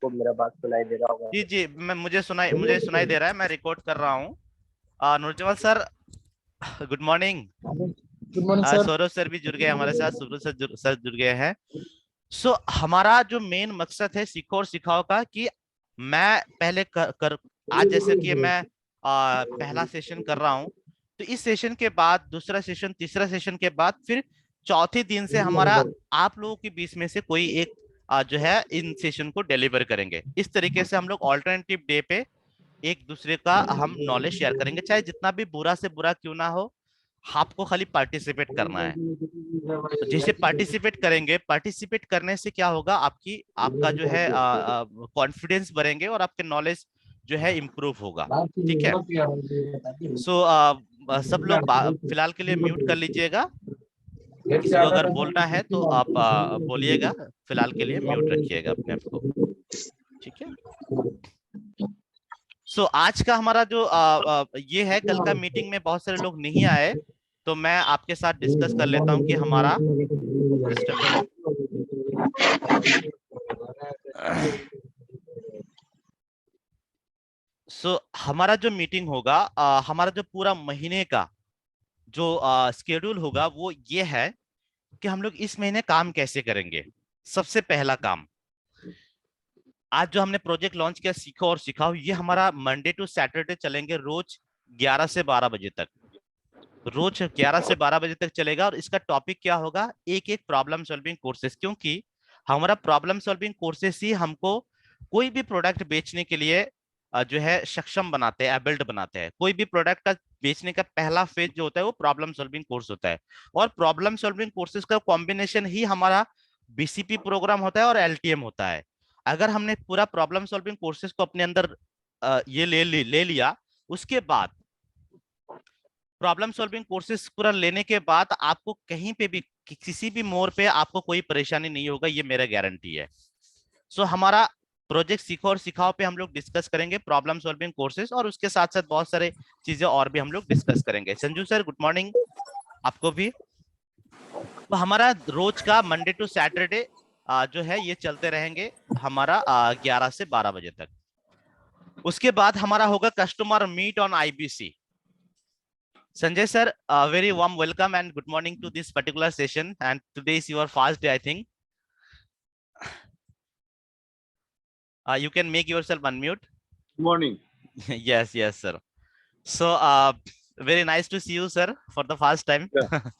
आपको मेरा बात सुनाई दे रहा होगा। जी जी, मुझे सुनाई दे रहा है, मैं रिकॉर्ड कर रहा हूँ। Noorjamal sir, good morning. Good morning sir. Saurabh sir भी जुड़ गए हमारे साथ, सुब्रत सर जुड़ गए हैं। सो हमारा जो मेन मकसद है सीखो और सिखाओ का, कि मैं पहले आज जैसे कि मैं पहला सेशन कर रहा हूँ, तो इस सेशन के बाद दूसरा सेशन, तीसरा सेशन के बाद फिर चौथे दिन से हमारा आप लोगों के बीच में से कोई एक जो है इन सेशन को डिलीवर करेंगे। इस तरीके से हम लोग ऑल्टरनेटिव डे पे एक दूसरे का हम नॉलेज शेयर करेंगे, चाहे जितना भी बुरा से बुरा क्यों ना हो, आपको खाली पार्टिसिपेट करना है। जैसे पार्टिसिपेट करेंगे, पार्टिसिपेट करने से क्या होगा, आपका जो है कॉन्फिडेंस बढ़ेंगे और आपके नॉलेज जो है इम्प्रूव होगा। ठीक है। सो सब लोग फिलहाल के लिए म्यूट कर लीजिएगा। किसी को अगर बोलना है तो आप बोलिएगा, फिलहाल के लिए म्यूट रखिएगा अपने आप को। ठीक है। सो आज का हमारा जो ये है, कल का मीटिंग में बहुत सारे लोग नहीं आए, तो मैं आपके साथ डिस्कस कर लेता हूं कि हमारा जस्ट अ मिनट। सो हमारा जो मीटिंग होगा, हमारा जो पूरा महीने का जो स्केड्यूल होगा वो ये है कि हम लोग इस महीने काम कैसे करेंगे। सबसे पहला काम, आज जो हमने प्रोजेक्ट लॉन्च किया सीखो और सिखाओ, ये हमारा मंडे टू सैटरडे चलेंगे, रोज 11 से 12 बजे तक। रोज 11 से 12 बजे तक चलेगा। और इसका टॉपिक क्या होगा, एक एक प्रॉब्लम सॉल्विंग कोर्सेस, क्योंकि हमारा प्रॉब्लम सॉल्विंग कोर्सेस ही हमको कोई भी प्रोडक्ट बेचने के लिए जो है सक्षम बनाते हैं, एबिल्ड बनाते हैं। कोई भी प्रोडक्ट का बेचने का पहला फेज जो होता है वो प्रॉब्लम सॉल्विंग कोर्स होता है। और प्रॉब्लम सॉल्विंग कोर्सेस का कॉम्बिनेशन ही हमारा बीसीपी प्रोग्राम होता है और एलटीएम होता है। अगर हमने पूरा प्रॉब्लम सॉल्विंग कोर्सेस को अपने अंदर ये ले लिया, उसके बाद प्रॉब्लम सॉल्विंग कोर्सेस पूरा लेने के बाद आपको कहीं पे भी किसी भी मोड़ पे आपको कोई परेशानी नहीं होगा, ये मेरा गारंटी है। सो हमारा प्रोजेक्ट सीखो और सिखाओ पे हम लोग डिस्कस करेंगे प्रॉब्लम सॉल्विंग कोर्सेस, और उसके साथ साथ बहुत सारे चीजें और भी हम लोग डिस्कस करेंगे। संजू सर, गुड मॉर्निंग आपको भी। तो हमारा रोज का मंडे टू सैटरडे जो है ये चलते रहेंगे हमारा 11 से 12 बजे तक। उसके बाद हमारा होगा customer meet on IBC. Sanjay sir, very warm welcome and good morning to this particular session. And today is your first day, I think. You can make yourself unmute. Good morning. Yes, yes, sir. So, very nice to see you, sir, for the first time. Yeah.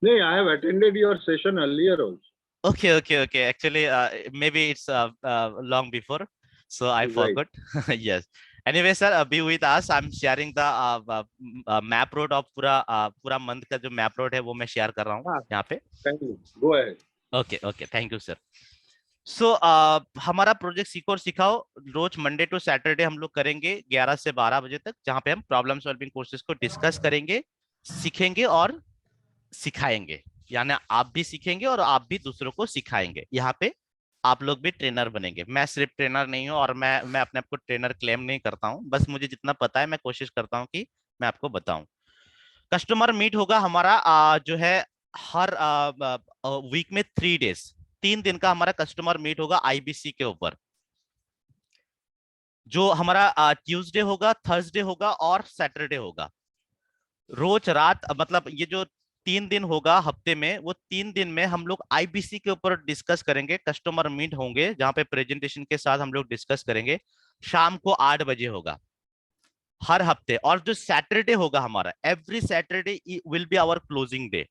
No, I have attended your session earlier also. Okay. Actually, maybe it's long before, so I forgot. Yes. Anyway, sir, be with us. I'm sharing the map road of पूरा month का जो map road है वो मैं share कर रहा हूँ यहाँ पे। Thank you. Go ahead. Okay. Thank you, sir. सो हमारा प्रोजेक्ट सीखो और सिखाओ रोज मंडे टू सैटरडे हम लोग करेंगे 11 से 12 बजे तक, जहां पे हम प्रॉब्लम सॉल्विंग कोर्सेज को डिस्कस करेंगे, सीखेंगे और सिखाएंगे। यानी आप भी सीखेंगे और आप भी दूसरों को सिखाएंगे। यहाँ पे आप लोग भी ट्रेनर बनेंगे। मैं सिर्फ ट्रेनर नहीं हूँ और मैं अपने आप को ट्रेनर क्लेम नहीं करता हूँ, बस मुझे जितना पता है मैं कोशिश करता हूँ कि मैं आपको बताऊं। कस्टमर मीट होगा हमारा जो है हर वीक में 3 डेज, 3 दिन का हमारा कस्टमर मीट होगा आईबीसी के ऊपर, जो हमारा ट्यूसडे होगा, थर्सडे होगा और सैटरडे होगा। रोज रात, मतलब ये जो 3 दिन होगा हफ्ते में, वो 3 दिन में हम लोग आईबीसी के ऊपर डिस्कस करेंगे। कस्टमर मीट होंगे जहां पे प्रेजेंटेशन के साथ हम लोग डिस्कस करेंगे। शाम को 8 बजे होगा हर हफ्ते। और जो सैटरडे होगा हमारा, every Saturday will be our closing day.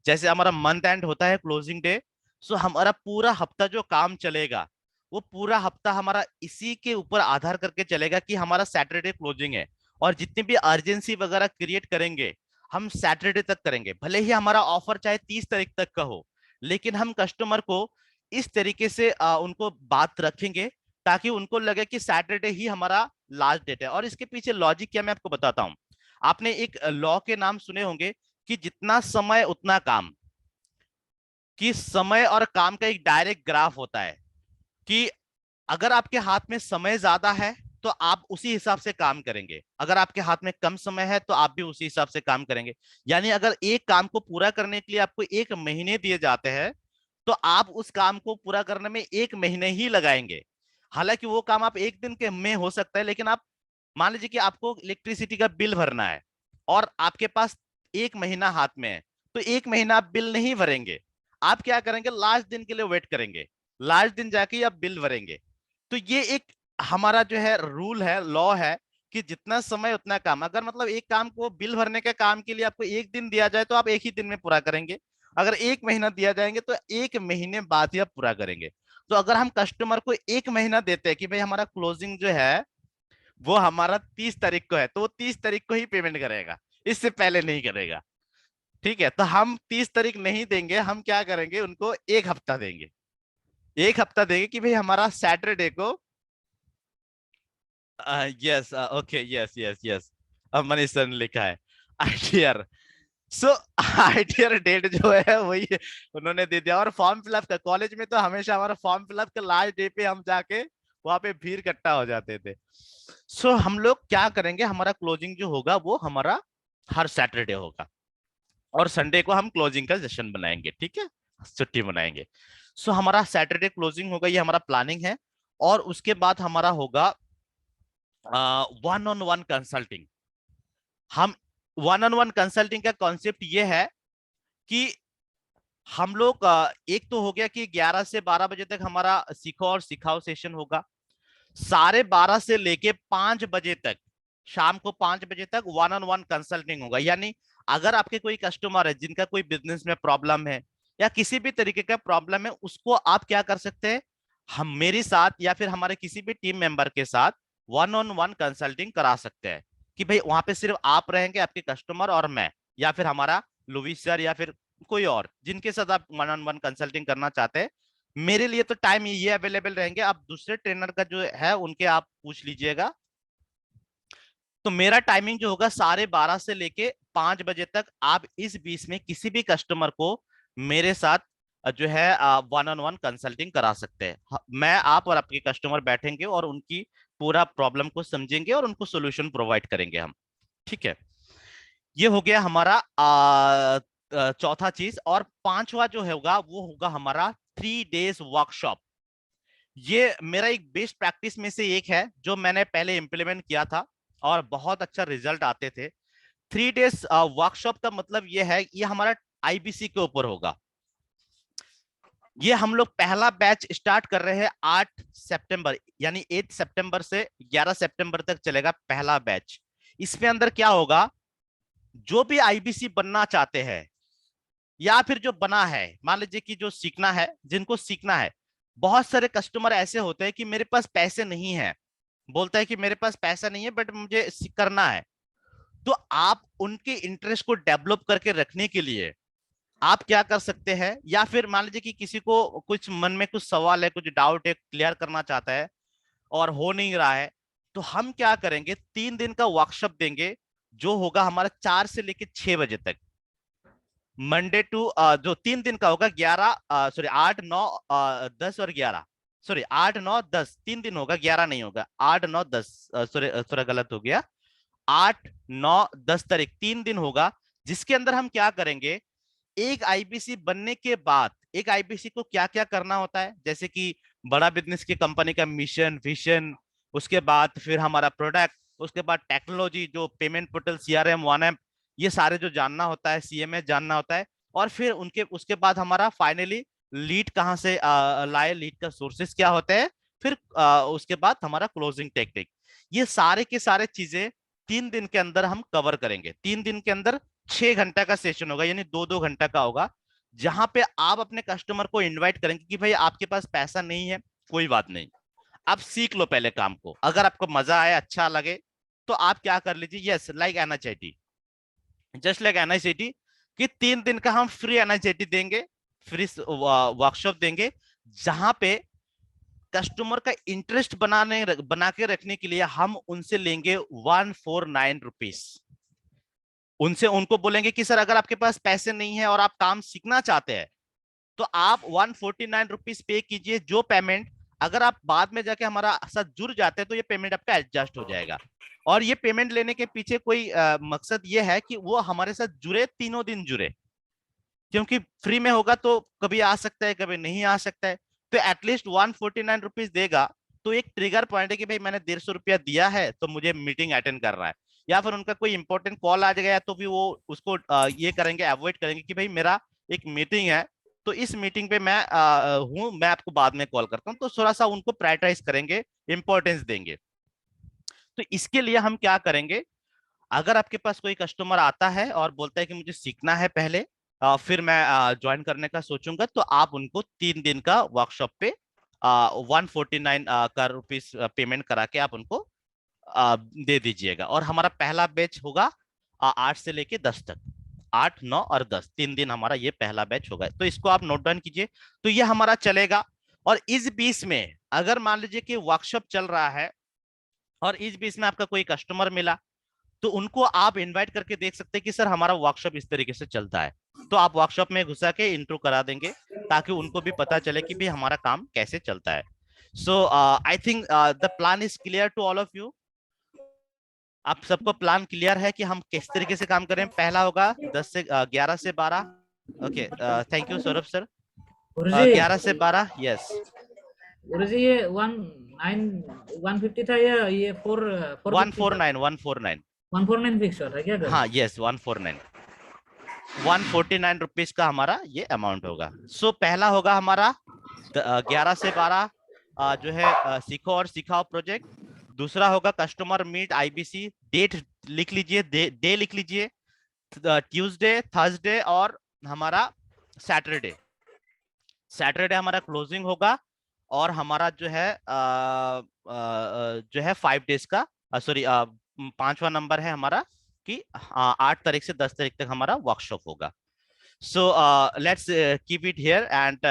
जैसे हमारा मंथ एंड होता है क्लोजिंग डे, सो हमारा पूरा हफ्ता जो काम चलेगा वो पूरा हफ्ता हमारा इसी के ऊपर आधार करके चलेगा कि हमारा सैटरडे क्लोजिंग है। और जितनी भी अर्जेंसी वगैरह क्रिएट करेंगे हम सैटरडे तक करेंगे। भले ही हमारा ऑफर चाहे 30 तारीख तक का हो, लेकिन हम कस्टमर को इस तरीके से उनको बात रखेंगे ताकि उनको लगे कि सैटरडे ही हमारा लास्ट डेट है। और इसके पीछे लॉजिक क्या मैं आपको बताता हूं। आपने एक लॉ के नाम सुने होंगे कि जितना समय उतना काम, कि समय और काम का एक डायरेक्ट ग्राफ होता है कि अगर आपके हाथ में समय ज्यादा है तो आप उसी हिसाब से काम करेंगे, अगर आपके हाथ में कम समय है तो आप भी उसी हिसाब से काम करेंगे। यानी अगर एक काम को पूरा करने के लिए आपको 1 महीने दिए जाते हैं तो तो आप उस काम को पूरा करने में 1 महीने ही लगाएंगे। हालांकि वो काम आप एक दिन के में हो सकता है, लेकिन आप मान लीजिए कि आपको इलेक्ट्रिसिटी का बिल भरना है और आपके पास 1 महीना हाथ में है, तो 1 महीना आप बिल नहीं भरेंगे। आप क्या करेंगे, लास्ट दिन के लिए वेट करेंगे, लास्ट दिन जाके ही आप बिल भरेंगे। तो ये एक हमारा जो है रूल है, लॉ है, कि जितना समय उतना काम। अगर मतलब एक काम को बिल भरने के काम के लिए आपको एक दिन दिया जाए तो आप एक ही दिन में पूरा करेंगे। अगर 1 महीना दिया जाएंगे तो 1 महीने बाद ही आप पूरा करेंगे। तो अगर हम कस्टमर को 1 महीना देते हैं कि भाई हमारा क्लोजिंग जो है वो हमारा 30 तारीख को है, तो वो 30 तारीख को ही पेमेंट करेगा, इससे पहले नहीं करेगा। ठीक है, तो हम 30 तारीख नहीं देंगे, हम क्या करेंगे, उनको 1 हफ्ता देंगे। 1 हफ्ता देंगे कि भाई हमारा सैटरडे को, yes, okay, yes yes yes, अब मनीष सर ने लिखा है आईटीआर। सो आईटीआर डेट जो है वही उन्होंने दे दिया। और फॉर्म फिलअप का कॉलेज में तो हमेशा हमारा फॉर्म फिलअप का लास्ट डे पे हम जाके वहां पे भीड़ इकट्ठा हो जाते थे। सो हम लोग क्या करेंगे, हमारा क्लोजिंग जो होगा वो हमारा हर सैटरडे होगा, और संडे को हम क्लोजिंग का सेशन बनाएंगे, ठीक है, छुट्टी बनाएंगे। सो हमारा सैटरडे क्लोजिंग होगा, ये हमारा प्लानिंग है। और उसके बाद हमारा होगा वन ऑन वन कंसल्टिंग। हम वन ऑन वन कंसल्टिंग का कॉन्सेप्ट ये है कि हम लोग एक तो हो गया कि 11 से 12 बजे तक हमारा सीखो और सिखाओ सेशन होगा। 12:30 से लेके 5 बजे तक, शाम को 5 बजे तक वन ऑन वन कंसल्टिंग होगा। यानी अगर आपके कोई कस्टमर है जिनका कोई बिजनेस में प्रॉब्लम है या किसी भी तरीके का प्रॉब्लम है, उसको आप क्या कर सकते हैं, हम मेरे साथ या फिर हमारे किसी भी टीम मेंबर के साथ वन ऑन वन कंसल्टिंग करा सकते हैं। कि भाई वहां पे सिर्फ आप रहेंगे, आपके कस्टमर और मैं, या फिर हमारा लुविस सर, या फिर कोई और जिनके साथ आप वन ऑन वन कंसल्टिंग करना चाहते हैं। मेरे लिए तो टाइम ये अवेलेबल रहेंगे, आप दूसरे ट्रेनर का जो है उनके आप पूछ लीजिएगा। तो मेरा टाइमिंग जो होगा 12:30 से लेके 5 बजे तक, आप इस बीच में किसी भी कस्टमर को मेरे साथ जो है वन ऑन वन कंसल्टिंग करा सकते हैं। मैं, आप और आपके कस्टमर बैठेंगे और उनकी पूरा प्रॉब्लम को समझेंगे और उनको सोल्यूशन प्रोवाइड करेंगे हम। ठीक है, ये हो गया हमारा चौथा चीज। और पांचवा जो होगा वो होगा हमारा 3 डेज वर्कशॉप। ये मेरा एक बेस्ट प्रैक्टिस में से एक है जो मैंने पहले इंप्लीमेंट किया था और बहुत अच्छा रिजल्ट आते थे। 3 डेज वर्कशॉप का मतलब ये है, ये हमारा आईबीसी के ऊपर होगा। ये हम लोग पहला बैच स्टार्ट कर रहे हैं 8 सितंबर, यानी 8 सितंबर से 11 सितंबर तक चलेगा पहला बैच। इसमें अंदर क्या होगा, जो भी आईबीसी बनना चाहते हैं या फिर जो बना है, मान लीजिए कि जो सीखना है, जिनको सीखना है, बहुत सारे कस्टमर ऐसे होते हैं कि मेरे पास पैसे नहीं है, बोलता है कि मेरे पास पैसा नहीं है बट मुझे करना है। तो आप उनके इंटरेस्ट को डेवलप करके रखने के लिए आप क्या कर सकते हैं, या फिर मान लीजिए कि किसी को कुछ मन में कुछ सवाल है, कुछ डाउट है, क्लियर करना चाहता है और हो नहीं रहा है, तो हम क्या करेंगे, 3 दिन का वर्कशॉप देंगे जो होगा हमारा 4 से लेके 6 बजे तक, मंडे टू, जो 3 दिन का होगा, 8 9 10 और 11, सॉरी 8 9 10, 3 दिन होगा, 11 नहीं होगा, 8 9 10, सॉरी थोड़ा गलत हो गया, 8 9 10 तारीख 3 दिन होगा। जिसके अंदर हम क्या करेंगे, एक आईबीसी बनने के बाद एक आईबीसी को क्या क्या करना होता है, जैसे कि बड़ा बिजनेस की कंपनी का मिशन विजन, उसके बाद फिर हमारा प्रोडक्ट, उसके बाद टेक्नोलॉजी जो payment portal CRM one M, ये सारे जो जानना होता है, सीएमएस जानना होता है। और फिर उनके उसके बाद हमारा फाइनली लीड कहाँ से लाए, लीड का सोर्सेस क्या होते हैं, फिर उसके बाद हमारा क्लोजिंग टेक्निक। ये सारे के सारे चीजें 3 दिन के अंदर हम कवर करेंगे। 3 दिन के अंदर 6 घंटा का सेशन होगा, यानी 2-2 घंटा का होगा, जहां पे आप अपने कस्टमर को इनवाइट करेंगे कि भाई आपके पास पैसा नहीं है, कोई बात नहीं, आप सीख लो पहले काम को, अगर आपको मजा आए, अच्छा लगे, तो आप क्या कर लीजिए, यस, लाइक एनएचआईटी, जस्ट लाइक एनआईसीटी, कि 3 दिन का हम फ्री एनआईसीटी देंगे, फ्री वर्कशॉप देंगे, जहां पे कस्टमर का इंटरेस्ट बना के रखने के लिए हम उनसे लेंगे 149 रुपीज। उनसे उनको बोलेंगे कि सर अगर आपके पास पैसे नहीं है और आप काम सीखना चाहते हैं तो आप 149 रुपीज पे कीजिए। जो पेमेंट अगर आप बाद में जाके हमारा साथ जुड़ जाते हैं तो ये पेमेंट आपका एडजस्ट हो जाएगा। और ये पेमेंट लेने के पीछे कोई मकसद ये है कि वो हमारे साथ जुड़े, तीनों दिन जुड़े। क्योंकि फ्री में होगा तो कभी आ सकता है कभी नहीं आ सकता है, तो एटलीस्ट 149 रुपीज देगा तो एक ट्रिगर पॉइंट है कि भाई मैंने 150 रुपया दिया है तो मुझे मीटिंग अटेंड कर रहा है। या फिर उनका कोई इंपॉर्टेंट कॉल आ गया तो भी वो उसको ये करेंगे, अवॉइड करेंगे कि भाई मेरा एक मीटिंग है तो इस मीटिंग पे मैं हूँ, मैं आपको बाद में कॉल करता हूँ, तो थोड़ा सा उनको प्रायोरिटाइज करेंगे, इंपॉर्टेंस देंगे। तो इसके लिए हम क्या करेंगे, अगर आपके पास कोई कस्टमर आता है और बोलता है कि मुझे सीखना है पहले फिर मैं ज्वाइन करने का सोचूंगा, तो आप उनको 3 दिन का वर्कशॉप पे 149 का रुपीस पेमेंट करा के आप उनको दे दीजिएगा। और हमारा पहला बैच होगा 8 से लेके 10 तक, 8, 9 और 10, 3 दिन हमारा ये पहला बैच होगा। तो इसको आप नोट डाउन कीजिए। तो ये हमारा चलेगा। और इस बीच में अगर मान लीजिए कि वर्कशॉप चल रहा है और इस बीच में आपका कोई कस्टमर मिला, तो उनको आप इनवाइट करके देख सकते हैं कि सर हमारा वर्कशॉप इस तरीके से चलता है, तो आप वर्कशॉप में घुसा के इंट्रो करा देंगे ताकि उनको भी पता चले कि भाई हमारा काम कैसे चलता है। So I think the plan is clear to all of you. आप सबको प्लान क्लियर है कि हम किस तरीके से काम करें। पहला होगा 11 से 12। Okay, thank you Saurabh sir. Guruji 11 से 12, यस। गुरुजी ये 150 था या ये 450 था? 149 149 फिक्स है क्या? हाँ यस, 149 का हमारा ये अमाउंट होगा। सो पहला होगा हमारा 11 से 12 जो है सीखो और सिखाओ प्रोजेक्ट। दूसरा होगा कस्टमर मीट आईबीसी। डेट लिख लीजिए, डे लिख लीजिए, ट्यूसडे, थर्सडे और हमारा सैटरडे। सैटरडे हमारा क्लोजिंग होगा और हमारा जो है 5 डेज का, सॉरी 5वां नंबर है हमारा कि 8 तारीख से 10 तारीख तक हमारा वर्कशॉप होगा। So let's keep it here and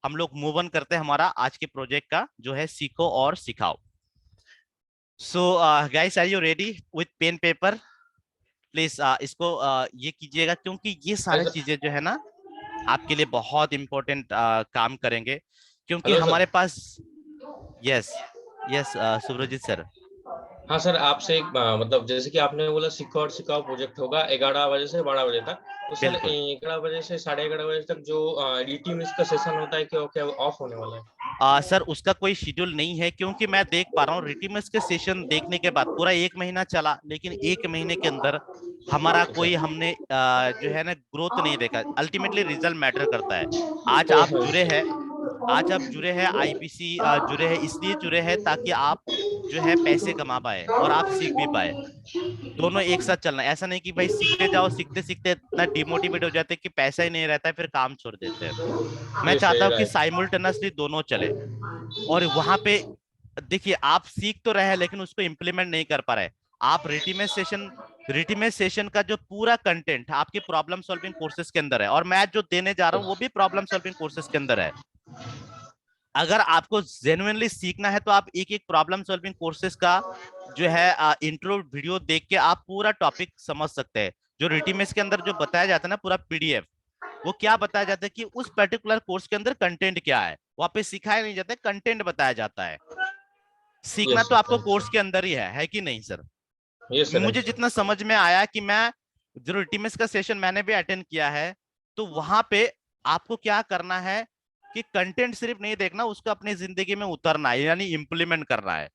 हम लोग मूव ऑन करते हैं हमारा आज के प्रोजेक्ट का जो है सीखो और सिखाओ। So guys, are you ready with pen paper? Please इसको ये कीजिएगा क्योंकि ये सारी चीजें जो है ना आपके लिए बहुत इंपॉर्टेंट काम करेंगे, क्योंकि हेलो हमारे sir. Pass. Yes yes Subrajit sir. हाँ सर, आपसे एक मतलब जैसे कि आपने बोला सीखो और सिखाओ प्रोजेक्ट होगा 11 बजे से 12 बजे तक, तो सर बिल्कुल 11 बजे से 11:30 बजे तक जो डीटी मिस का सेशन होता है क्या क्या ऑफ होने वाला है? सर उसका कोई शेड्यूल नहीं है, क्योंकि मैं देख पा रहा हूँ रिटीमस के सेशन देखने के बाद पूरा 1 महीना चला, लेकिन 1 महीने के अंदर हमारा ओके कोई सर। हमने जो है ना ग्रोथ नहीं देखा। अल्टीमेटली रिजल्ट मैटर करता है। आज आप ओके जुड़े हैं, आज आप जुड़े हैं आईबीसी जुड़े हैं, इसलिए जुड़े हैं ताकि आप जो है पैसे कमा पाए और आप सीख भी पाए। दोनों एक साथ चलना है। ऐसा नहीं कि भाई सीखते जाओ, सीखते सीखते इतना डिमोटिवेट हो जाते हैं कि पैसा ही नहीं रहता है, फिर काम छोड़ देते हैं। मैं ये चाहता सही हूँ कि राइट। साइमल्टेनियसली दोनों चले। और वहां पे देखिए आप सीख तो रहे हैं लेकिन उसको इम्प्लीमेंट नहीं कर पा रहे। आप रिटीमेट सेशन का जो पूरा कंटेंट आपके प्रॉब्लम सॉल्विंग कोर्सेज के अंदर है, और मैं जो देने जा रहा हूँ वो भी प्रॉब्लम सॉल्विंग कोर्सेज के अंदर है। अगर आपको जेन्युइनली सीखना है तो आप एक एक प्रॉब्लम सॉल्विंग कोर्सेज का जो है इंट्रो वीडियो देख के आप पूरा टॉपिक समझ सकते हैं। जो रिटीमेस के अंदर जो बताया जाता है ना पूरा पीडीएफ, वो क्या बताया जाता है कि उस पर्टिकुलर कोर्स के अंदर कंटेंट क्या है, वहां पे सिखाया नहीं जाता है, कंटेंट बताया जाता है। सीखना यस तो सर, आपको थैंक यू कोर्स सर। के अंदर ही है कि नहीं सर? यस सर, मुझे राइट सर। जितना समझ में आया कि मैं जो रिटीमेस का सेशन मैंने भी अटेंड किया है, तो वहां पे आपको क्या करना है कि कंटेंट सिर्फ नहीं देखना, उसको अपनी जिंदगी में उतरना है, यानी इंप्लीमेंट करना है।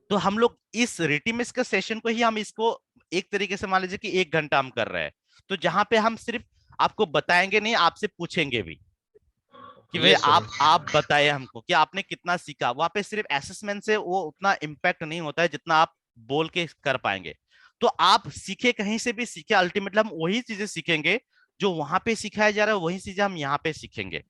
तो हम लोग इस रिटीमेस का सेशन को ही हम इसको एक तरीके से मान लीजिए कि 1 घंटा हम कर रहे हैं। तो जहां पे हम सिर्फ आपको बताएंगे नहीं, आपसे पूछेंगे भी कि भाई यस सर। आप बताए हमको कि आपने कितना सीखा। वहां पे सिर्फ असेसमेंट से वो उतना इम्पैक्ट नहीं होता है जितना आप बोल के कर पाएंगे। तो आप सीखे कहीं से भी सीखे, अल्टीमेटली हम वही चीजें सीखेंगे जो वहां पे सिखाया जा रहा है, वही चीजें हम यहाँ पे सीखेंगे।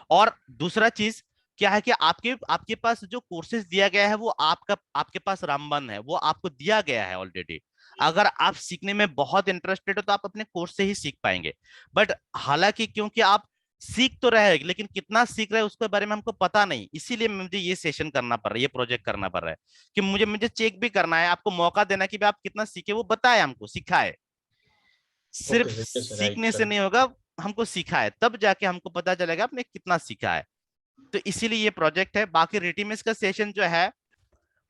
और दूसरा चीज क्या है कि आपके आपके पास जो कोर्सेज दिया गया है वो आपके पास रामबन है, वो आपको दिया गया है ऑलरेडी। अगर आप सीखने में बहुत इंटरेस्टेड हो तो आप अपने कोर्स से ही सीख पाएंगे। बट हालांकि क्योंकि आप सीख तो रहे हैं लेकिन कितना सीख रहे हैं उसके बारे में हमको पता नहीं, इसीलिए मुझे ये सेशन करना पड़ रहा है, ये प्रोजेक्ट करना पड़ रहा है कि मुझे मुझे चेक भी करना है, आपको मौका देना कि भाई आप कितना सीखे, वो बताए हमको, सिखाए। सिर्फ okay sir, yes sir, right सीखने से सर। नहीं होगा, हमको सिखाए तब जाके हमको पता चलेगा आपने कितना सीखा है। तो इसीलिए ये प्रोजेक्ट है। बाकी रिटीमेस का सेशन जो है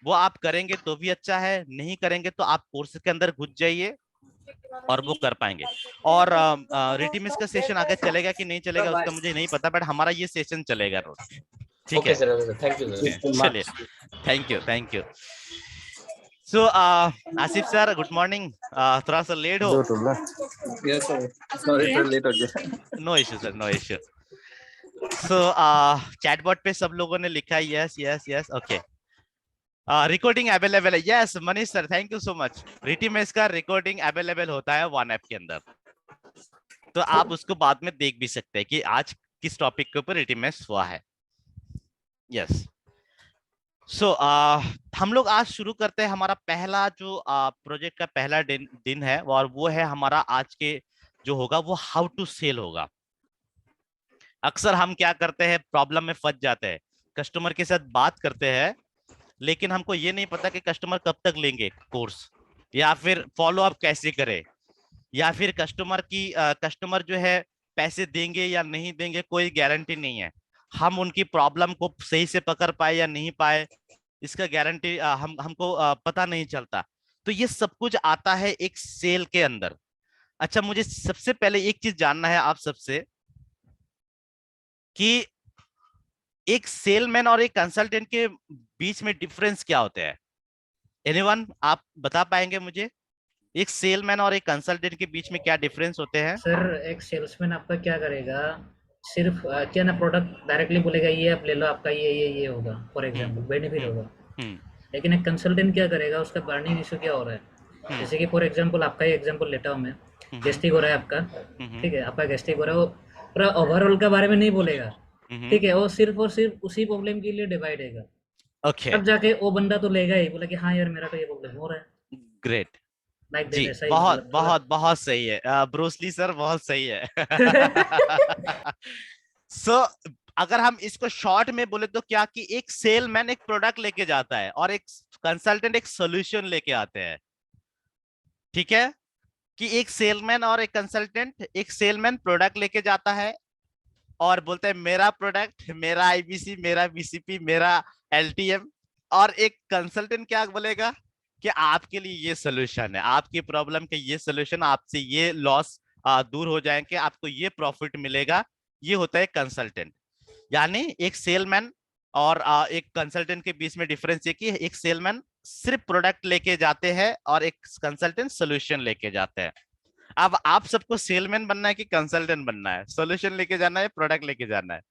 वो आप करेंगे तो भी अच्छा है, नहीं करेंगे तो आप कोर्स के अंदर घुस जाइए, और वो कर पाएंगे। और रिटिमिस का सेशन आगे चलेगा कि नहीं चलेगा उसका मुझे नहीं पता, बट हमारा ये सेशन चलेगा रोज। ठीक ओके है, सर, थैंक यू सर। चलिए, thank you. So Asif sir, good morning. थोड़ा सा लेट हो। Yes, sir. Sorry, sir, late हो गया. No issue sir, no issue. So chatbot पे सब लोगों ने लिखा है yes yes yes, okay. Recording available है, yes Manish sir, thank you so much. रिटिमेस का रिकॉर्डिंग अवेलेबल होता है वन ऐप के अंदर, तो आप उसको बाद में देख भी सकते हैं कि आज किस टॉपिक के ऊपर रिटिमेस हुआ है। यस, सो हम लोग आज शुरू करते हैं। हमारा पहला जो प्रोजेक्ट का पहला दिन है, और वो है हमारा आज के जो होगा वो हाउ टू सेल होगा। अक्सर हम क्या करते हैं, प्रॉब्लम में फंस जाते हैं, कस्टमर के साथ बात करते हैं, लेकिन हमको ये नहीं पता कि कस्टमर कब तक लेंगे कोर्स, या फिर फॉलो अप कैसे करें, या फिर कस्टमर जो है पैसे देंगे या नहीं देंगे, कोई गारंटी नहीं है। हम उनकी प्रॉब्लम को सही से पकड़ पाए या नहीं पाए, इसका गारंटी हमको पता नहीं चलता। तो ये सब कुछ आता है एक सेल के अंदर। अच्छा, मुझे सबसे पहले एक चीज जानना है आप सबसे कि एक सेलमैन और एक कंसल्टेंट के बीच में डिफरेंस क्या होते हैं? एनीवन, आप बता पाएंगे मुझे एक सेलमैन और एक कंसल्टेंट के बीच में क्या डिफरेंस होते हैं? सर एक सेल्समैन आपका क्या करेगा, सिर्फ क्या ना प्रोडक्ट डायरेक्टली बोलेगा ये आप ले लो, आपका ये होगा, फॉर एग्जांपल बेनिफिट होगा। हम्म लेकिन एक कंसल्टेंट क्या करेगा, उसका बर्निंग इशू क्या हो रहा है, हम्म जैसे कि फॉर एग्जांपल आपका ही एग्जांपल लेता हूँ मैं, गैस्ट्रिक हो रहा है आपका, ठीक है, आपका गैस्ट्रिक हो रहा है, वो पूरा ओवरऑल का बारे में नहीं बोलेगा, ठीक है, वो सिर्फ और सिर्फ उसी प्रॉब्लम के लिए डिवाइड देगा। ओके, तब जाके वो बंदा तो लेगा ही, बोला कि हाँ यार मेरा तो ये प्रॉब्लम हो रहा है, ग्रेट। लाइक जी, दैट, ऐसा ही बहुत मतलब बहुत बहुत सही है ब्रूसली सर, बहुत सही है। सो अगर हम इसको शॉर्ट में बोले तो क्या, कि एक सेलमैन एक प्रोडक्ट लेके जाता है और एक कंसल्टेंट एक सोल्यूशन लेके आते हैं। ठीक है, कि एक सेलमैन और एक कंसल्टेंट, एक सेलमैन प्रोडक्ट लेके जाता है और बोलते हैं मेरा प्रोडक्ट, मेरा आईबीसी, मेरा बीसीपी, मेरा एलटीएम, और एक कंसल्टेंट क्या बोलेगा कि आपके लिए ये सोल्यूशन है, आपकी प्रॉब्लम के ये सोल्यूशन, आपसे ये लॉस दूर हो जाएंगे, आपको ये प्रॉफिट मिलेगा। ये होता है कंसल्टेंट। यानी एक सेलमैन और एक कंसल्टेंट के बीच में डिफरेंस ये कि एक सेलमैन सिर्फ प्रोडक्ट लेके जाते हैं और एक कंसल्टेंट सोल्यूशन लेके जाते हैं। अब आप सबको सेलमैन बनना है कि कंसल्टेंट बनना है? सोल्यूशन लेके जाना है, प्रोडक्ट लेके जाना है?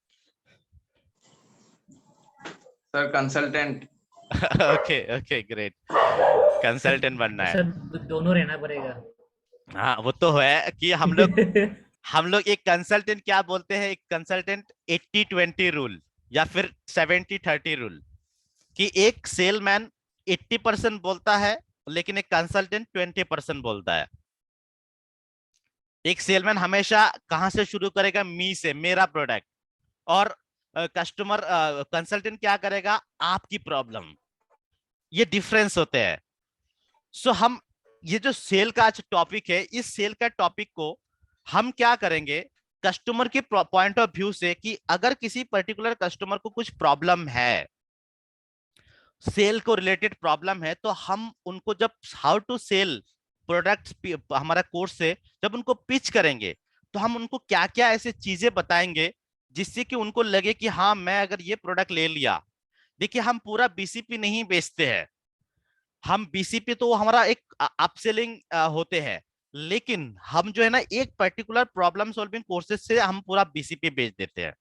Sir consultant. Okay okay, great, consultant बनना है। सर दोनों रहना पड़ेगा। हाँ, वो तो है कि हम लोग एक कंसल्टेंट क्या बोलते हैं, एक कंसल्टेंट 80-20 रूल या फिर 70-30 रूल, कि एक सेलमैन 80% बोलता है लेकिन एक कंसल्टेंट 20% बोलता है। एक सेलमैन हमेशा कहां से शुरू करेगा? मी से, मेरा प्रोडक्ट। और कस्टमर कंसल्टेंट क्या करेगा? आपकी प्रॉब्लम। ये डिफरेंस होते हैं। सो हम ये जो सेल का आज टॉपिक है, इस सेल का टॉपिक को हम क्या करेंगे कस्टमर के पॉइंट ऑफ व्यू से, कि अगर किसी पर्टिकुलर कस्टमर को कुछ प्रॉब्लम है, सेल को रिलेटेड प्रॉब्लम है, तो हम उनको जब हाउ टू सेल प्रोडक्ट्स हमारा कोर्स से जब उनको पिच करेंगे, तो हम उनको क्या क्या ऐसे चीजें बताएंगे जिससे कि उनको लगे कि हाँ, मैं अगर ये प्रोडक्ट ले लिया। देखिए, हम पूरा बीसीपी नहीं बेचते हैं, हम बीसीपी तो हमारा एक अपसेलिंग होते हैं, लेकिन हम जो है ना एक पर्टिकुलर प्रॉब्लम सॉल्विंग कोर्सेज से हम पूरा बीसीपी बेच देते हैं।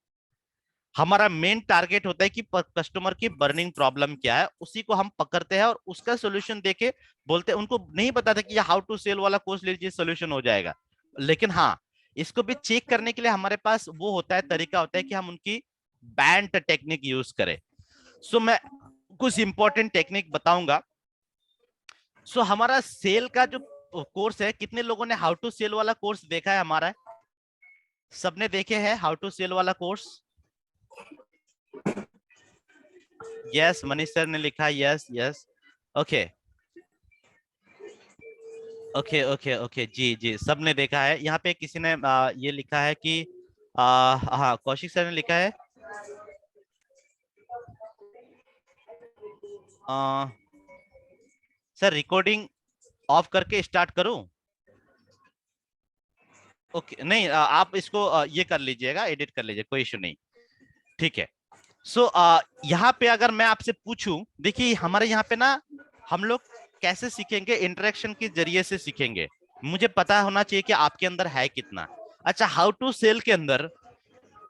हमारा मेन टारगेट होता है कि कस्टमर की बर्निंग प्रॉब्लम क्या है, उसी को हम पकड़ते हैं और उसका सोल्यूशन देके बोलते हैं। उनको नहीं पता था कि ये हाउ टू सेल वाला कोर्स लीजिए सोल्यूशन हो जाएगा, लेकिन हाँ, इसको भी चेक करने के लिए हमारे पास वो होता है, तरीका होता है कि हम उनकी बैंड टेक्निक यूज करें। सो मैं कुछ इंपॉर्टेंट टेक्निक बताऊंगा। सो हमारा सेल का जो कोर्स है, कितने लोगों ने हाउ टू सेल वाला कोर्स देखा है हमारा? सबने देखे हैं हाउ टू सेल वाला कोर्स? यस, मनीष सर ने लिखा yes yes, okay okay okay okay, जी जी, सबने देखा है। यहाँ पे किसी ने ये लिखा है कि हाँ, कौशिक सर ने लिखा है सर रिकॉर्डिंग ऑफ करके स्टार्ट करूं? ओके नहीं, आप इसको ये कर लीजिएगा, एडिट कर लीजिए, कोई इशू नहीं, ठीक है। सो यहाँ पे अगर मैं आपसे पूछूं, देखिए हमारे यहाँ पे ना हम लोग कैसे सीखेंगे, इंटरेक्शन के जरिए से सीखेंगे। मुझे पता होना चाहिए कि आपके अंदर है कितना। अच्छा, हाउ टू सेल के अंदर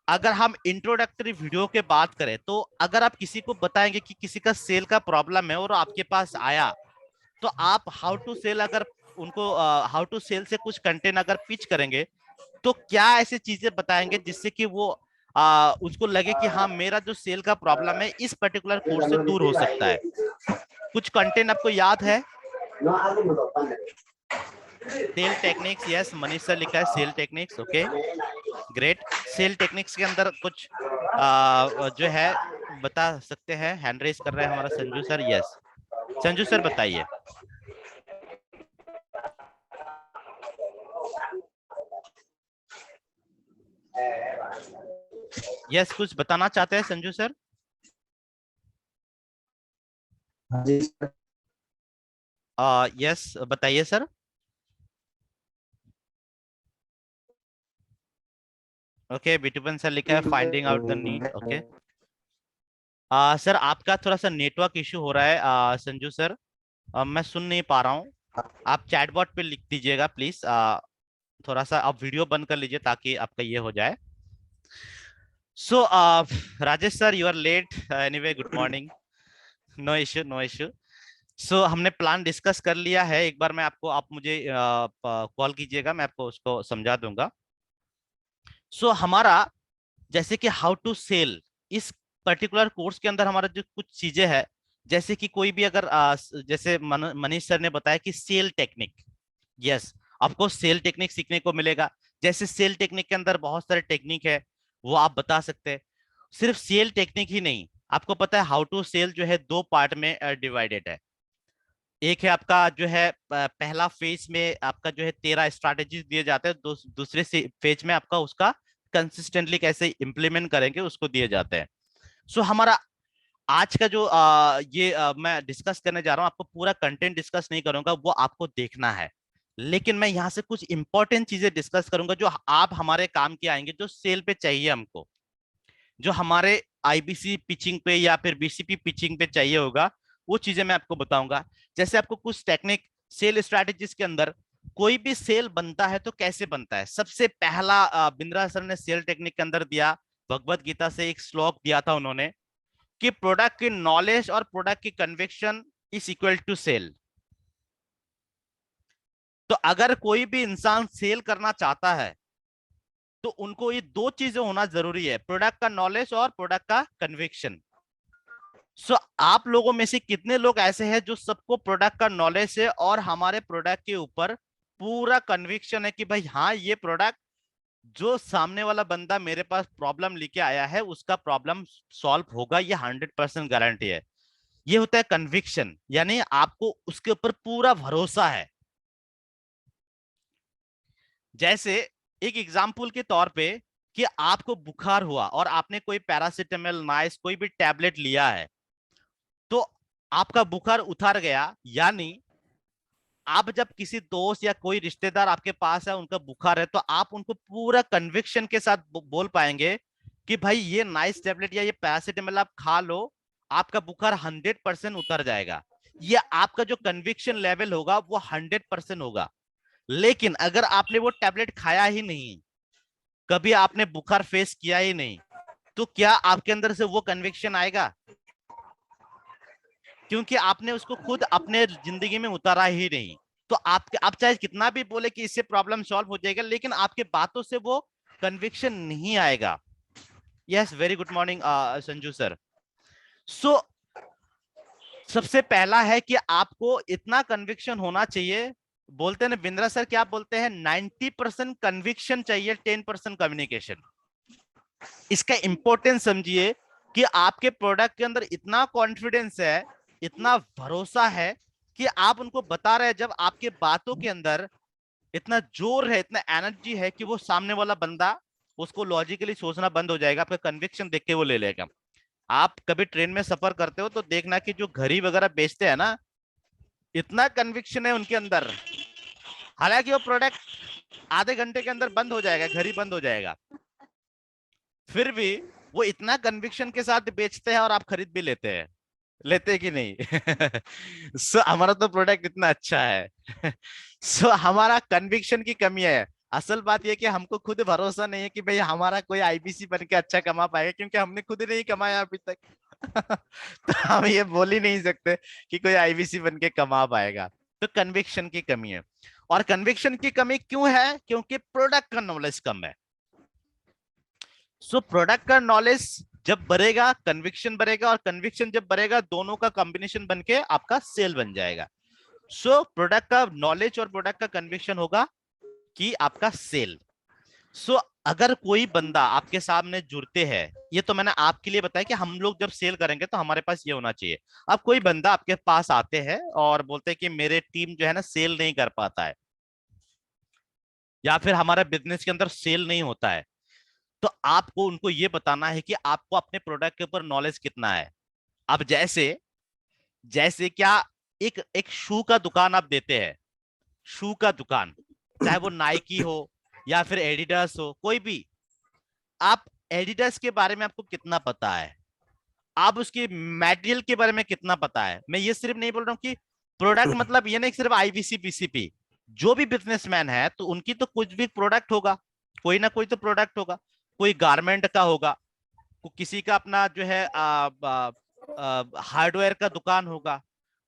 अगर हम इंट्रोडक्टरी वीडियो के बात करें, तो अगर आप किसी को बताएंगे कि किसी का सेल का प्रॉब्लम है और आपके पास आया, तो आप हाउ टू सेल अगर उनको हाउ टू सेल से कुछ कंटेंट अगर पिच करेंगे, तो क्या ऐसी चीजें बताएंगे जिससे कि वो उसको लगे कि हाँ, मेरा जो सेल का प्रॉब्लम है इस पर्टिकुलर कोर्स से दूर हो सकता है। कुछ कंटेंट आपको याद है? Sale techniques, yes, Manish sir लिखा है sale techniques, okay great. Sale techniques के अंदर कुछ जो है बता सकते हैं? हैंड रेज कर रहे हैं हमारा Sanju sir, yes Sanju sir बताइए। यस, कुछ बताना चाहते हैं संजू सर? यस बताइए सर। ओके, बिटुपन सर लिखा है finding out the need, okay. Sir आपका थोड़ा सा नेटवर्क इशू हो रहा है संजू सर, मैं सुन नहीं पा रहा हूँ। आप चैटबॉट पे लिख दीजिएगा प्लीज, थोड़ा सा आप वीडियो बंद कर लीजिए ताकि आपका ये हो जाए। So Rajesh sir, you are late, anyway good morning, no issue no issue. So हमने प्लान डिस्कस कर लिया है, एक बार मैं आपको, आप मुझे कॉल कीजिएगा, मैं आपको उसको समझा दूंगा। सो हमारा जैसे कि हाउ टू सेल, इस पर्टिकुलर कोर्स के अंदर हमारा जो कुछ चीजें हैं, जैसे कि कोई भी अगर जैसे मनीष सर ने बताया कि सेल टेक्निक, यस आपको सेल टेक्निक सीखने को मिलेगा। जैसे सेल टेक्निक के अंदर बहुत सारे टेक्निक है, वो आप बता सकते हैं। सिर्फ सेल टेक्निक ही नहीं, आपको पता है हाउ टू सेल जो है दो पार्ट में डिवाइडेड है। एक है आपका जो है पहला फेज में आपका जो है 13 स्ट्रैटेजीज दिए जाते हैं, दूसरे से फेज में आपका उसका कंसिस्टेंटली कैसे इंप्लीमेंट करेंगे उसको दिए जाते हैं। सो हमारा आज का जो मैं डिस्कस करने जा रहा हूँ, आपको पूरा कंटेंट डिस्कस नहीं करूंगा, वो आपको देखना है, लेकिन मैं यहाँ से कुछ इंपॉर्टेंट चीजें डिस्कस करूंगा जो आप हमारे काम के आएंगे, जो सेल पे चाहिए हमको, जो हमारे आईबीसी पिचिंग पे या फिर बीसीपी पिचिंग पे चाहिए होगा, वो चीजें मैं आपको बताऊंगा। जैसे आपको कुछ टेक्निक सेल स्ट्रैटेजीज के अंदर, कोई भी सेल बनता है तो कैसे बनता है, सबसे पहला बिंद्रा सर ने सेल टेक्निक के अंदर दिया, भगवत गीता से एक श्लोक दिया था उन्होंने, कि प्रोडक्ट की नॉलेज और प्रोडक्ट की conviction is equal to sale. तो अगर कोई भी इंसान सेल करना चाहता है तो उनको ये दो चीजें होना जरूरी है, प्रोडक्ट का नॉलेज और प्रोडक्ट का कन्विक्शन। सो आप लोगों में से कितने लोग ऐसे हैं जो सबको प्रोडक्ट का नॉलेज है और हमारे प्रोडक्ट के ऊपर पूरा कन्विक्शन है कि भाई हाँ, ये प्रोडक्ट जो सामने वाला बंदा मेरे पास प्रॉब्लम लेके आया है उसका प्रॉब्लम सॉल्व होगा, ये 100% गारंटी है। ये होता है कन्विक्शन, यानी आपको उसके ऊपर पूरा भरोसा है। जैसे एक एग्जाम्पल के तौर पे कि आपको बुखार हुआ और आपने कोई पैरासिटामोल, नाइस, कोई भी टैबलेट लिया है, तो आपका बुखार उतर गया, यानी आप जब किसी दोस्त या कोई रिश्तेदार आपके पास है, उनका बुखार है, तो आप उनको पूरा कन्विक्शन के साथ बोल पाएंगे कि भाई ये नाइस टैबलेट या ये पैरासिटामोल आप खा लो, आपका बुखार 100% उतर जाएगा। ये आपका जो कन्विक्शन लेवल होगा वो 100% होगा। लेकिन अगर आपने वो टैबलेट खाया ही नहीं, कभी आपने बुखार फेस किया ही नहीं, तो क्या आपके अंदर से वो कन्विक्शन आएगा? क्योंकि आपने उसको खुद अपने जिंदगी में उतारा ही नहीं। तो आप चाहे कितना भी बोले कि इससे प्रॉब्लम सॉल्व हो जाएगा, लेकिन आपके बातों से वो कन्विक्शन नहीं आएगा। Yes, very good morning Sanju sir. So सबसे पहला है कि आपको इतना कन्विक्शन होना चाहिए, बोलते हैं बिंद्रा सर क्या बोलते हैं, 90% कन्विक्शन चाहिए, 10% कम्युनिकेशन। इसका इंपॉर्टेंस समझिए कि आपके प्रोडक्ट के अंदर इतना कॉन्फिडेंस है, इतना भरोसा है कि आप उनको बता रहे हैं, जब आपके बातों के अंदर इतना जोर है, इतना एनर्जी है कि वो सामने वाला बंदा उसको लॉजिकली सोचना बंद हो जाएगा, आपका कन्विक्शन देख के वो ले लेगा। आप कभी ट्रेन में सफर करते हो तो देखना कि जो घड़ी वगैरह बेचते हैं ना, इतना कन्विक्शन है उनके अंदर, हालांकि वो प्रोडक्ट आधे घंटे के अंदर बंद हो जाएगा, घर ही बंद हो जाएगा। फिर भी वो इतना कन्विक्शन के साथ बेचते हैं और आप खरीद भी लेते हैं, लेते कि नहीं? सो हमारा तो प्रोडक्ट इतना अच्छा है। सो हमारा कन्विक्शन की कमी है। असल बात यह कि हमको खुद भरोसा नहीं है कि भाई हमारा कोई आईबीसी बन के अच्छा कमा पाएगा, क्योंकि हमने खुद नहीं कमाया अभी तक। तो हम ये बोल ही नहीं सकते कि कोई आईबीसी बन के कमा पाएगा। तो कन्विक्शन की कमी है। और कन्विक्शन की कमी क्यों है? क्योंकि प्रोडक्ट का नॉलेज कम है। सो प्रोडक्ट का नॉलेज जब बढ़ेगा कन्विक्शन बढ़ेगा, और कन्विक्शन जब बढ़ेगा दोनों का कॉम्बिनेशन बन के आपका सेल बन जाएगा। सो प्रोडक्ट का नॉलेज और प्रोडक्ट का कन्विक्शन होगा कि आपका सेल। सो अगर कोई बंदा आपके सामने जुड़ते हैं, ये तो मैंने आपके लिए बताया कि हम लोग जब सेल करेंगे तो हमारे पास ये होना चाहिए। अब कोई बंदा आपके पास आते हैं और बोलते हैं कि मेरे टीम जो है ना सेल नहीं कर पाता है, या फिर हमारा बिजनेस के अंदर सेल नहीं होता है, तो आपको उनको ये बताना है कि आपको अपने प्रोडक्ट के ऊपर नॉलेज कितना है। अब जैसे जैसे क्या एक एक शू का दुकान आप देते हैं, शू का दुकान, चाहे वो नाइकी हो या फिर एडिडास हो, कोई भी। आप एडिडास के बारे में आपको कितना पता है, आप उसकी मटेरियल के बारे में कितना पता है। मैं ये सिर्फ नहीं बोल रहा हूँ कि प्रोडक्ट मतलब ये नहीं सिर्फ आईवीसी पीसीपी। जो भी बिजनेसमैन है तो उनकी तो कुछ भी प्रोडक्ट होगा, कोई ना कोई तो प्रोडक्ट होगा। कोई गारमेंट का होगा, किसी का अपना जो है हार्डवेयर का दुकान होगा।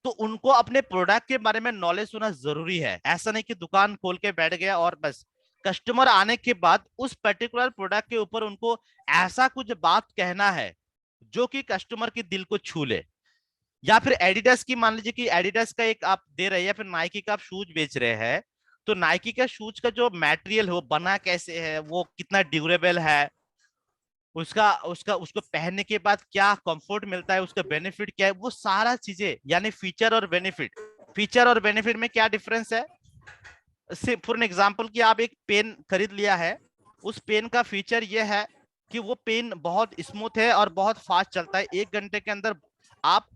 तो उनको अपने प्रोडक्ट के बारे में नॉलेज होना जरूरी है। ऐसा नहीं कि दुकान खोल के बैठ गया और बस कस्टमर आने के बाद उस पर्टिकुलर प्रोडक्ट के ऊपर उनको ऐसा कुछ बात कहना है जो कि कस्टमर के दिल को छू ले। या फिर एडिडास की मान लीजिए कि एडिडास का एक आप दे रहे हैं, या फिर नाइकी का आप शूज बेच रहे हैं, तो नाइकी का शूज का जो मटेरियल हो बना कैसे है, वो कितना ड्यूरेबल है, उसका उसका उसको पहनने के बाद क्या कंफर्ट मिलता है, उसका बेनिफिट क्या है, वो सारा चीजें, यानी फीचर और बेनिफिट। फीचर और बेनिफिट में क्या डिफरेंस है? फॉर एन एग्जांपल कि आप एक पेन खरीद लिया है, उस पेन का फीचर ये है कि वो पेन बहुत स्मूथ है और बहुत फास्ट चलता है। 1 घंटे के अंदर आप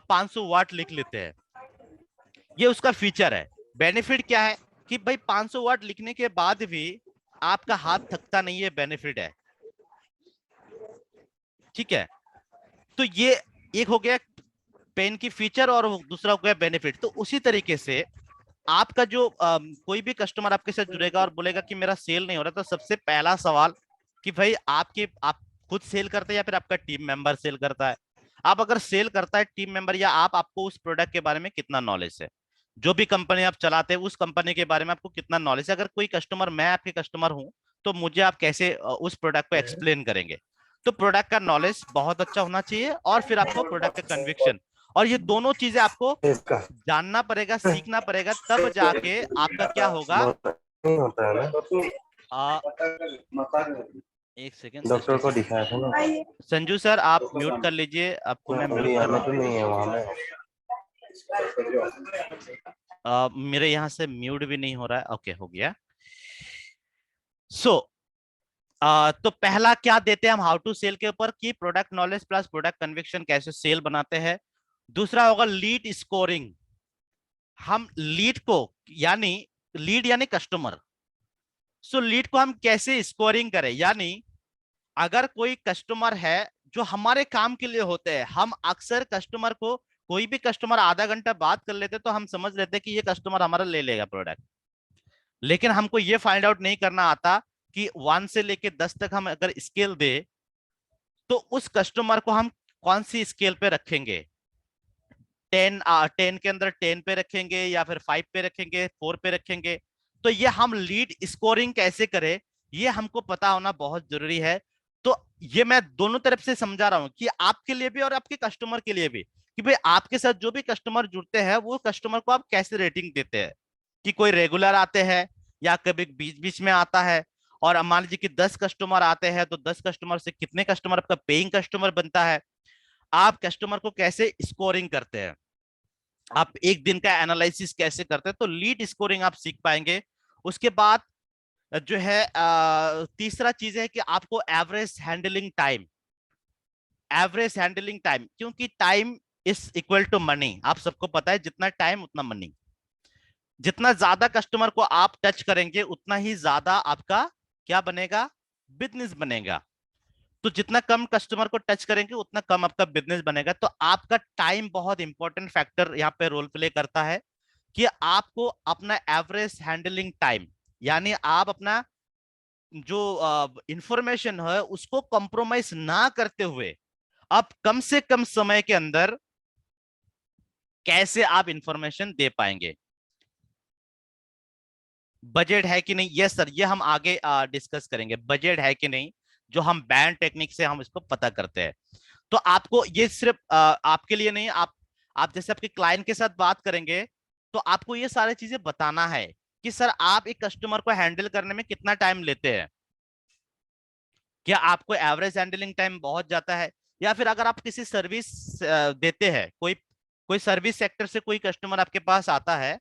500 वाट लिख लेते हैं, ये उसका फीचर है। बेनिफिट क्या है कि भाई 500 वाट लिखने के बाद भी आपका हाथ थकता नहीं है, बेनिफिट है। ठीक है, तो ये एक हो गया पेन की फीचर और दूसरा हो गया बेनिफिट। तो उसी तरीके से आपका जो कोई भी कस्टमर आपके साथ जुड़ेगा और बोलेगा कि मेरा सेल नहीं हो रहा, तो सबसे पहला सवाल कि भाई आप खुद सेल करते हैं या फिर आपका टीम मेंबर सेल करता है। आप अगर सेल करता है टीम मेंबर, या आपको उस प्रोडक्ट के बारे में कितना नॉलेज है, जो भी कंपनी आप चलाते हैं उस कंपनी के बारे में आपको कितना नॉलेज है। अगर कोई कस्टमर, मैं आपके कस्टमर हूं, तो मुझे आप कैसे उस प्रोडक्ट को एक्सप्लेन करेंगे। तो प्रोडक्ट का नॉलेज बहुत अच्छा होना चाहिए, और फिर आपको प्रोडक्ट का कन्विक्शन, और ये दोनों चीजें आपको जानना पड़ेगा, सीखना पड़ेगा, तब जाके आपका क्या होगा। एक सेकेंड, डॉक्टर को दिखाया था ना। संजू सर आप म्यूट कर लीजिए, आपको मैं म्यूट कर रहा तो नहीं है वहां में। हूँ। मेरे यहाँ से म्यूट भी नहीं हो रहा है। ओके, हो गया। सो तो पहला क्या देते हैं हम हाउ टू सेल के ऊपर, कि product knowledge plus product conviction, कैसे सेल बनाते हैं। दूसरा होगा लीड स्कोरिंग। हम लीड को, यानी लीड यानी कस्टमर, सो लीड को हम कैसे स्कोरिंग करें। यानी अगर कोई कस्टमर है जो हमारे काम के लिए होते हैं, हम अक्सर कस्टमर को, कोई भी कस्टमर आधा घंटा बात कर लेते तो हम समझ लेते कि ये कस्टमर हमारा ले लेगा प्रोडक्ट। लेकिन हमको ये फाइंड आउट नहीं करना आता कि 1 से लेके 10 तक हम अगर स्केल दे तो उस कस्टमर को हम कौन सी स्केल पे रखेंगे। 10 के अंदर 10 पे रखेंगे, या फिर 5 पे रखेंगे, 4 पे रखेंगे। तो ये हम लीड स्कोरिंग कैसे करें, ये हमको पता होना बहुत जरूरी है। तो ये मैं दोनों तरफ से समझा रहा हूं कि आपके लिए भी और आपके कस्टमर के लिए भी, कि भाई आपके साथ जो भी कस्टमर जुड़ते हैं वो कस्टमर को आप कैसे रेटिंग देते हैं, कि कोई रेगुलर आते हैं या कभी बीच बीच में आता है। और मान लीजिए कि 10 कस्टमर आते हैं, तो 10 कस्टमर से कितने कस्टमर आपका पेइंग कस्टमर बनता है। आप कस्टमर को कैसे स्कोरिंग करते हैं, आप एक दिन का एनालिसिस कैसे करते हैं, तो लीड स्कोरिंग आप सीख पाएंगे। उसके बाद जो है तीसरा चीज है कि आपको average handling time, average handling time, क्योंकि time is equal to money. आप सबको पता है जितना टाइम उतना मनी। जितना ज्यादा कस्टमर को आप टच करेंगे उतना ही ज्यादा आपका क्या बनेगा, बिजनेस बनेगा। तो जितना कम कस्टमर को टच करेंगे उतना कम आपका बिजनेस बनेगा। तो आपका टाइम बहुत इंपॉर्टेंट फैक्टर यहाँ पे रोल प्ले करता है कि आपको अपना एवरेज हैंडलिंग टाइम, यानी आप अपना जो इंफॉर्मेशन है उसको कॉम्प्रोमाइज ना करते हुए आप कम से कम समय के अंदर कैसे आप इंफॉर्मेशन दे पाएंगे। बजट है कि नहीं, यस सर, ये हम आगे डिस्कस करेंगे, बजट है कि नहीं, जो हम बैंड टेक्निक से हम इसको पता करते हैं। तो आपको ये सिर्फ आपके लिए नहीं, आप जैसे आपके क्लाइंट के साथ बात करेंगे तो आपको ये सारी चीजें बताना है कि सर आप एक कस्टमर को हैंडल करने में कितना टाइम लेते हैं। क्या आपको एवरेज हैंडलिंग टाइम बहुत जाता है, या फिर अगर आप किसी सर्विस देते हैं, कोई सर्विस सेक्टर से कोई कस्टमर आपके पास आता है,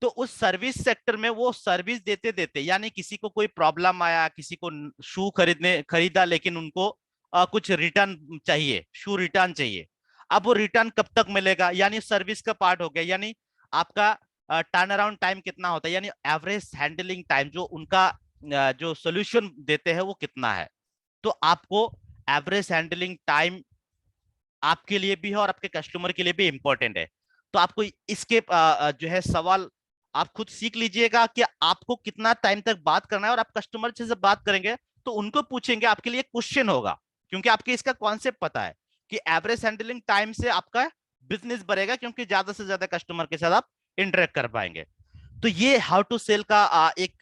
तो उस सर्विस सेक्टर में वो सर्विस देते देते, यानी किसी को कोई प्रॉब्लम आया, किसी को शू खरीदा लेकिन उनको कुछ रिटर्न चाहिए, शू रिटर्न चाहिए। अब वो रिटर्न कब तक मिलेगा, यानी सर्विस का पार्ट हो गया, यानी आपका टर्न अराउंड टाइम कितना होता है, यानी एवरेज हैंडलिंग टाइम जो उनका जो सोल्यूशन देते हैं वो कितना है। तो आपको एवरेज हैंडलिंग टाइम आपके लिए भी है और आपके कस्टमर के लिए भी इंपॉर्टेंट है। तो आपको इसके जो है सवाल आप खुद सीख लीजिएगा कि आपको कितना टाइम तक बात करना है, और आप कस्टमर से जब बात करेंगे तो उनको पूछेंगे, आपके लिए क्वेश्चन होगा, क्योंकि आपके इसका कॉन्सेप्ट पता है कि एवरेज हैंडलिंग टाइम से आपका बिजनेस बढ़ेगा, क्योंकि ज्यादा से ज्यादा कस्टमर के साथ आप इंटरेक्ट कर पाएंगे। तो ये हाउ टू सेल का एक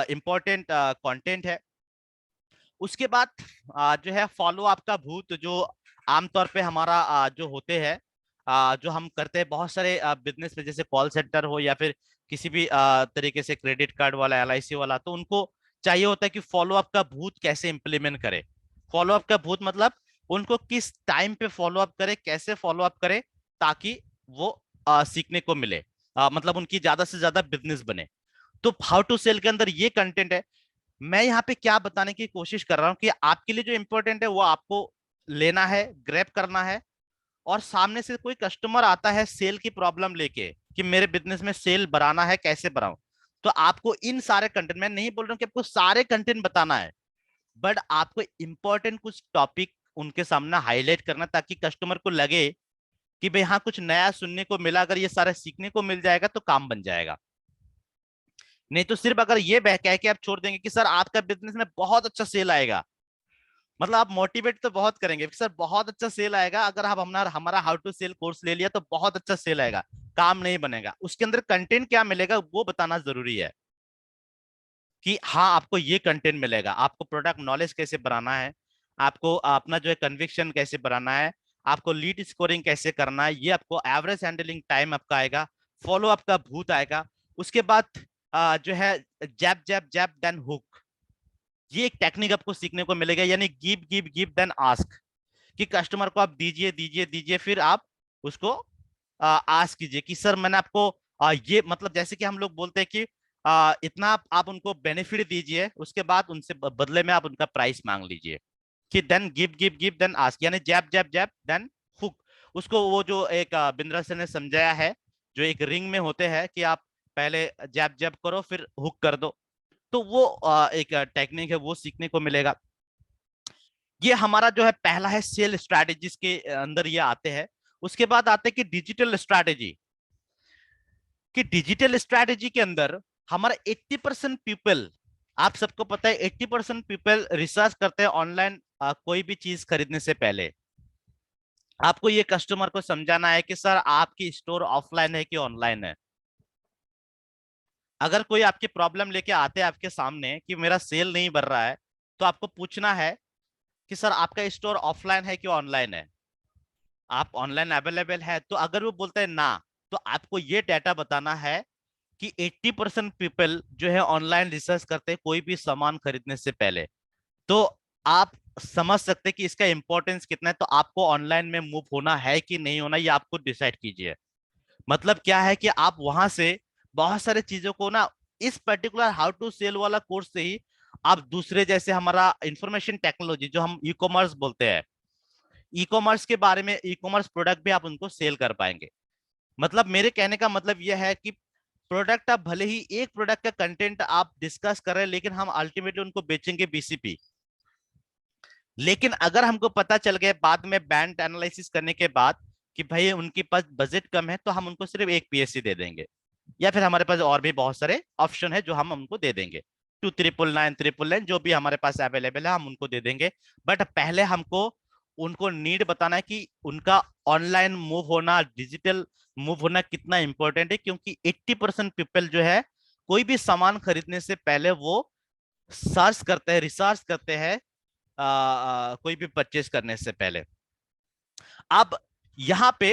इंपॉर्टेंट कंटेंट है। उसके बाद जो है फॉलो अप का भूत, जो आमतौर पे हमारा जो होते हैं, जो हम करते हैं बहुत सारे बिजनेस में, जैसे कॉल सेंटर हो या फिर किसी भी तरीके से क्रेडिट कार्ड वाला, LIC वाला, तो उनको चाहिए होता है कि फॉलो अप का भूत कैसे इंप्लीमेंट करे। फॉलो अप का भूत मतलब उनको किस टाइम पे फॉलो अप करे, कैसे फॉलो अप करे, ताकि वो सीखने को मिले, मतलब उनकी ज्यादा से ज्यादा बिजनेस बने। तो हाउ टू सेल के अंदर ये कंटेंट है। मैं यहाँ पे क्या बताने की कोशिश कर रहा हूँ कि आपके लिए जो इंपॉर्टेंट है वो आपको लेना है, ग्रैब करना है। और सामने से कोई कस्टमर आता है सेल की प्रॉब्लम लेके कि मेरे बिजनेस में सेल बढ़ाना है, कैसे बढ़ाऊं, तो आपको इन सारे कंटेंट, मैं नहीं बोल रहा हूँ कि आपको सारे कंटेंट बताना है, बट आपको इंपॉर्टेंट कुछ टॉपिक उनके सामने हाईलाइट करना, ताकि कस्टमर को लगे कि भाई हाँ कुछ नया सुनने को मिला, अगर ये सारा सीखने को मिल जाएगा तो काम बन जाएगा। नहीं तो सिर्फ अगर ये बह कह के आप छोड़ देंगे कि सर आपका बिजनेस में बहुत अच्छा सेल आएगा, मतलब आप मोटिवेट तो बहुत करेंगे सर बहुत अच्छा सेल आएगा, अगर आप हमारा हाउ टू सेल कोर्स ले लिया तो बहुत अच्छा सेल आएगा, काम नहीं बनेगा। उसके अंदर कंटेंट क्या मिलेगा वो बताना जरूरी है कि हाँ आपको ये कंटेंट मिलेगा, आपको प्रोडक्ट नॉलेज कैसे बनाना है, आपको अपना जो है कन्विक्शन कैसे बनाना है, आपको लीड स्कोरिंग कैसे करना है, ये आपको एवरेज हैंडलिंग टाइम आपका आएगा, फॉलो अप का भूत आएगा। उसके बाद जो है जैब जैब जैब देन हुक, ये एक टेक्निक आपको सीखने को मिलेगा, यानी give give give then ask, कि कस्टमर को आप दीजिए दीजिए दीजिए, फिर आप उसको आस्क कीजिए कि सर मैंने आपको ये, मतलब जैसे कि हम लोग बोलते हैं कि इतना आप उनको बेनिफिट दीजिए, उसके बाद उनसे बदले में आप उनका प्राइस मांग लीजिए, कि then give give give then ask, यानी जैब जैब जैब देन हुक। उसको वो जो एक बिंद्रा सर ने समझाया है, जो एक रिंग में होते हैं कि आप पहले जैब जैब करो फिर हुक कर दो, तो वो एक टेक्निक है, वो सीखने को मिलेगा। ये हमारा जो है पहला है सेल स्ट्रैटेजीज के अंदर ये आते हैं। उसके बाद आते हैं कि डिजिटल स्ट्रैटेजी, कि डिजिटल स्ट्रैटेजी के अंदर हमारा 80% पीपल, आप सबको पता है 80% पीपल रिसर्च करते हैं ऑनलाइन कोई भी चीज खरीदने से पहले। आपको ये कस्टमर को समझाना है कि सर आपकी स्टोर ऑफलाइन है कि ऑनलाइन है। अगर कोई आपकी प्रॉब्लम लेके आते हैं आपके सामने कि मेरा सेल नहीं बढ़ रहा है, तो आपको पूछना है कि सर आपका स्टोर ऑफलाइन है कि ऑनलाइन है, आप ऑनलाइन अवेलेबल है। तो अगर वो बोलते हैं ना, तो आपको ये डाटा बताना है कि 80% पीपल जो है ऑनलाइन रिसर्च करते हैं कोई भी सामान खरीदने से पहले। तो आप समझ सकते हैं कि इसका इंपॉर्टेंस कितना है। तो आपको ऑनलाइन में मूव होना है कि नहीं होना, ये आपको डिसाइड कीजिए। मतलब क्या है कि आप वहां से बहुत सारे चीजों को ना, इस पर्टिकुलर हाउ टू सेल वाला कोर्स से ही आप दूसरे, जैसे हमारा इंफॉर्मेशन टेक्नोलॉजी जो हम ई कॉमर्स बोलते हैं, ई कॉमर्स के बारे में, ई कॉमर्स प्रोडक्ट भी आप उनको सेल कर पाएंगे। मतलब मेरे कहने का मतलब यह है कि प्रोडक्ट आप भले ही एक प्रोडक्ट का कंटेंट आप डिस्कस कर रहे हैं, लेकिन हम अल्टीमेटली उनको बेचेंगे बीसीपी। लेकिन अगर हमको पता चल गया बाद में बैंड एनालिसिस करने के बाद कि भाई उनके पास बजट कम है, तो हम उनको सिर्फ एक पीएससी दे देंगे, या फिर हमारे पास और भी बहुत सारे ऑप्शन है जो हम उनको दे देंगे, 2999 जो भी हमारे पास अवेलेबल है हम उनको दे देंगे। बट पहले हमको उनको नीड बताना है कि उनका ऑनलाइन मूव होना, डिजिटल मूव होना कितना इंपॉर्टेंट है, क्योंकि 80% पीपल जो है कोई भी सामान खरीदने से पहले वो सर्च करते हैं, रिसर्च करते हैं कोई भी परचेज करने से पहले। अब यहाँ पे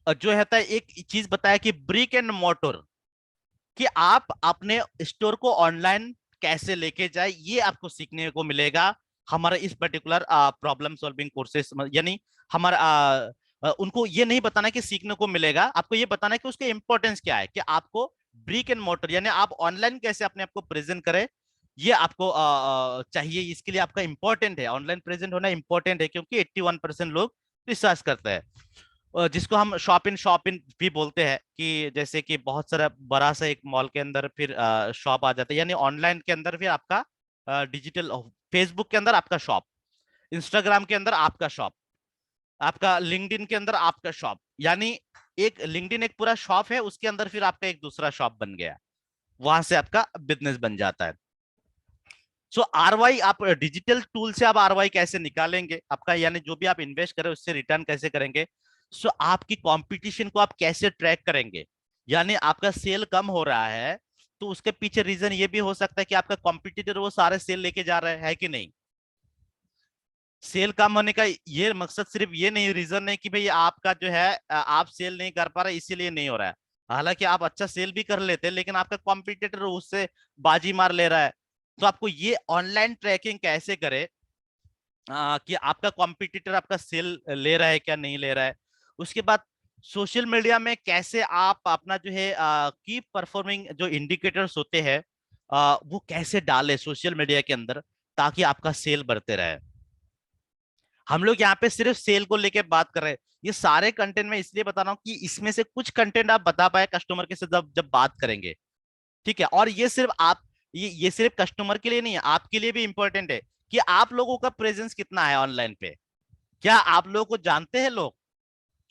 जो है एक चीज बताया कि ब्रिक एंड मोटर, कि आप अपने स्टोर को ऑनलाइन कैसे लेके जाए, ये आपको सीखने को मिलेगा हमारा इस पर्टिकुलर प्रॉब्लम सॉल्विंग कोर्सेस। यानी हमारा उनको ये नहीं बताना कि सीखने को मिलेगा, आपको ये बताना है कि उसका इंपॉर्टेंस क्या है, कि आपको ब्रिक एंड मोटर यानी आप ऑनलाइन कैसे अपने आप को प्रेजेंट करें, ये आपको चाहिए। इसके लिए आपका इंपॉर्टेंट है, ऑनलाइन प्रेजेंट होना इंपॉर्टेंट है, क्योंकि 81% लोग रिसर्च करते हैं, जिसको हम शॉप इन भी बोलते हैं, कि जैसे कि बहुत सारा बड़ा सा एक मॉल के अंदर फिर शॉप आ जाता है, यानी ऑनलाइन के अंदर फिर आपका डिजिटल, फेसबुक के अंदर आपका शॉप, इंस्टाग्राम के अंदर आपका शॉप, आपका लिंक्डइन के अंदर आपका शॉप, यानी एक लिंक्डइन एक पूरा शॉप है, उसके अंदर फिर आपका एक दूसरा शॉप बन गया, वहां से आपका बिजनेस बन जाता है। सो आरवाई, आप डिजिटल टूल से आप आरवाई कैसे निकालेंगे आपका, यानी जो भी आप इन्वेस्ट करें उससे रिटर्न कैसे करेंगे। सो आपकी कंपटीशन को आप कैसे ट्रैक करेंगे, यानी आपका सेल कम हो रहा है तो उसके पीछे रीजन ये भी हो सकता है कि आपका कॉम्पिटिटर वो सारे सेल लेके जा रहे हैं कि नहीं। सेल कम होने का ये मकसद सिर्फ ये नहीं, रीजन नहीं कि भाई आपका जो है आप सेल नहीं कर पा रहे इसीलिए नहीं हो रहा है, हालांकि आप अच्छा सेल भी कर लेते हैं लेकिन आपका कॉम्पिटिटर उससे बाजी मार ले रहा है। तो आपको ये ऑनलाइन ट्रैकिंग कैसे करे कि आपका कॉम्पिटिटर आपका सेल ले रहा है क्या नहीं ले रहा है। उसके बाद सोशल मीडिया में कैसे आप अपना जो है की परफॉर्मिंग जो इंडिकेटर्स होते हैं वो कैसे डाले सोशल मीडिया के अंदर, ताकि आपका सेल बढ़ते रहे। हम लोग यहाँ पे सिर्फ सेल को लेके बात कर रहे हैं, ये सारे कंटेंट में इसलिए बता रहा हूँ कि इसमें से कुछ कंटेंट आप बता पाए कस्टमर के साथ जब जब बात करेंगे, ठीक है। और ये सिर्फ आप ये सिर्फ कस्टमर के लिए नहीं है, आपके लिए भी इंपॉर्टेंट है कि आप लोगों का प्रेजेंस कितना है ऑनलाइन पे, क्या आप लोगों को जानते हैं लोग,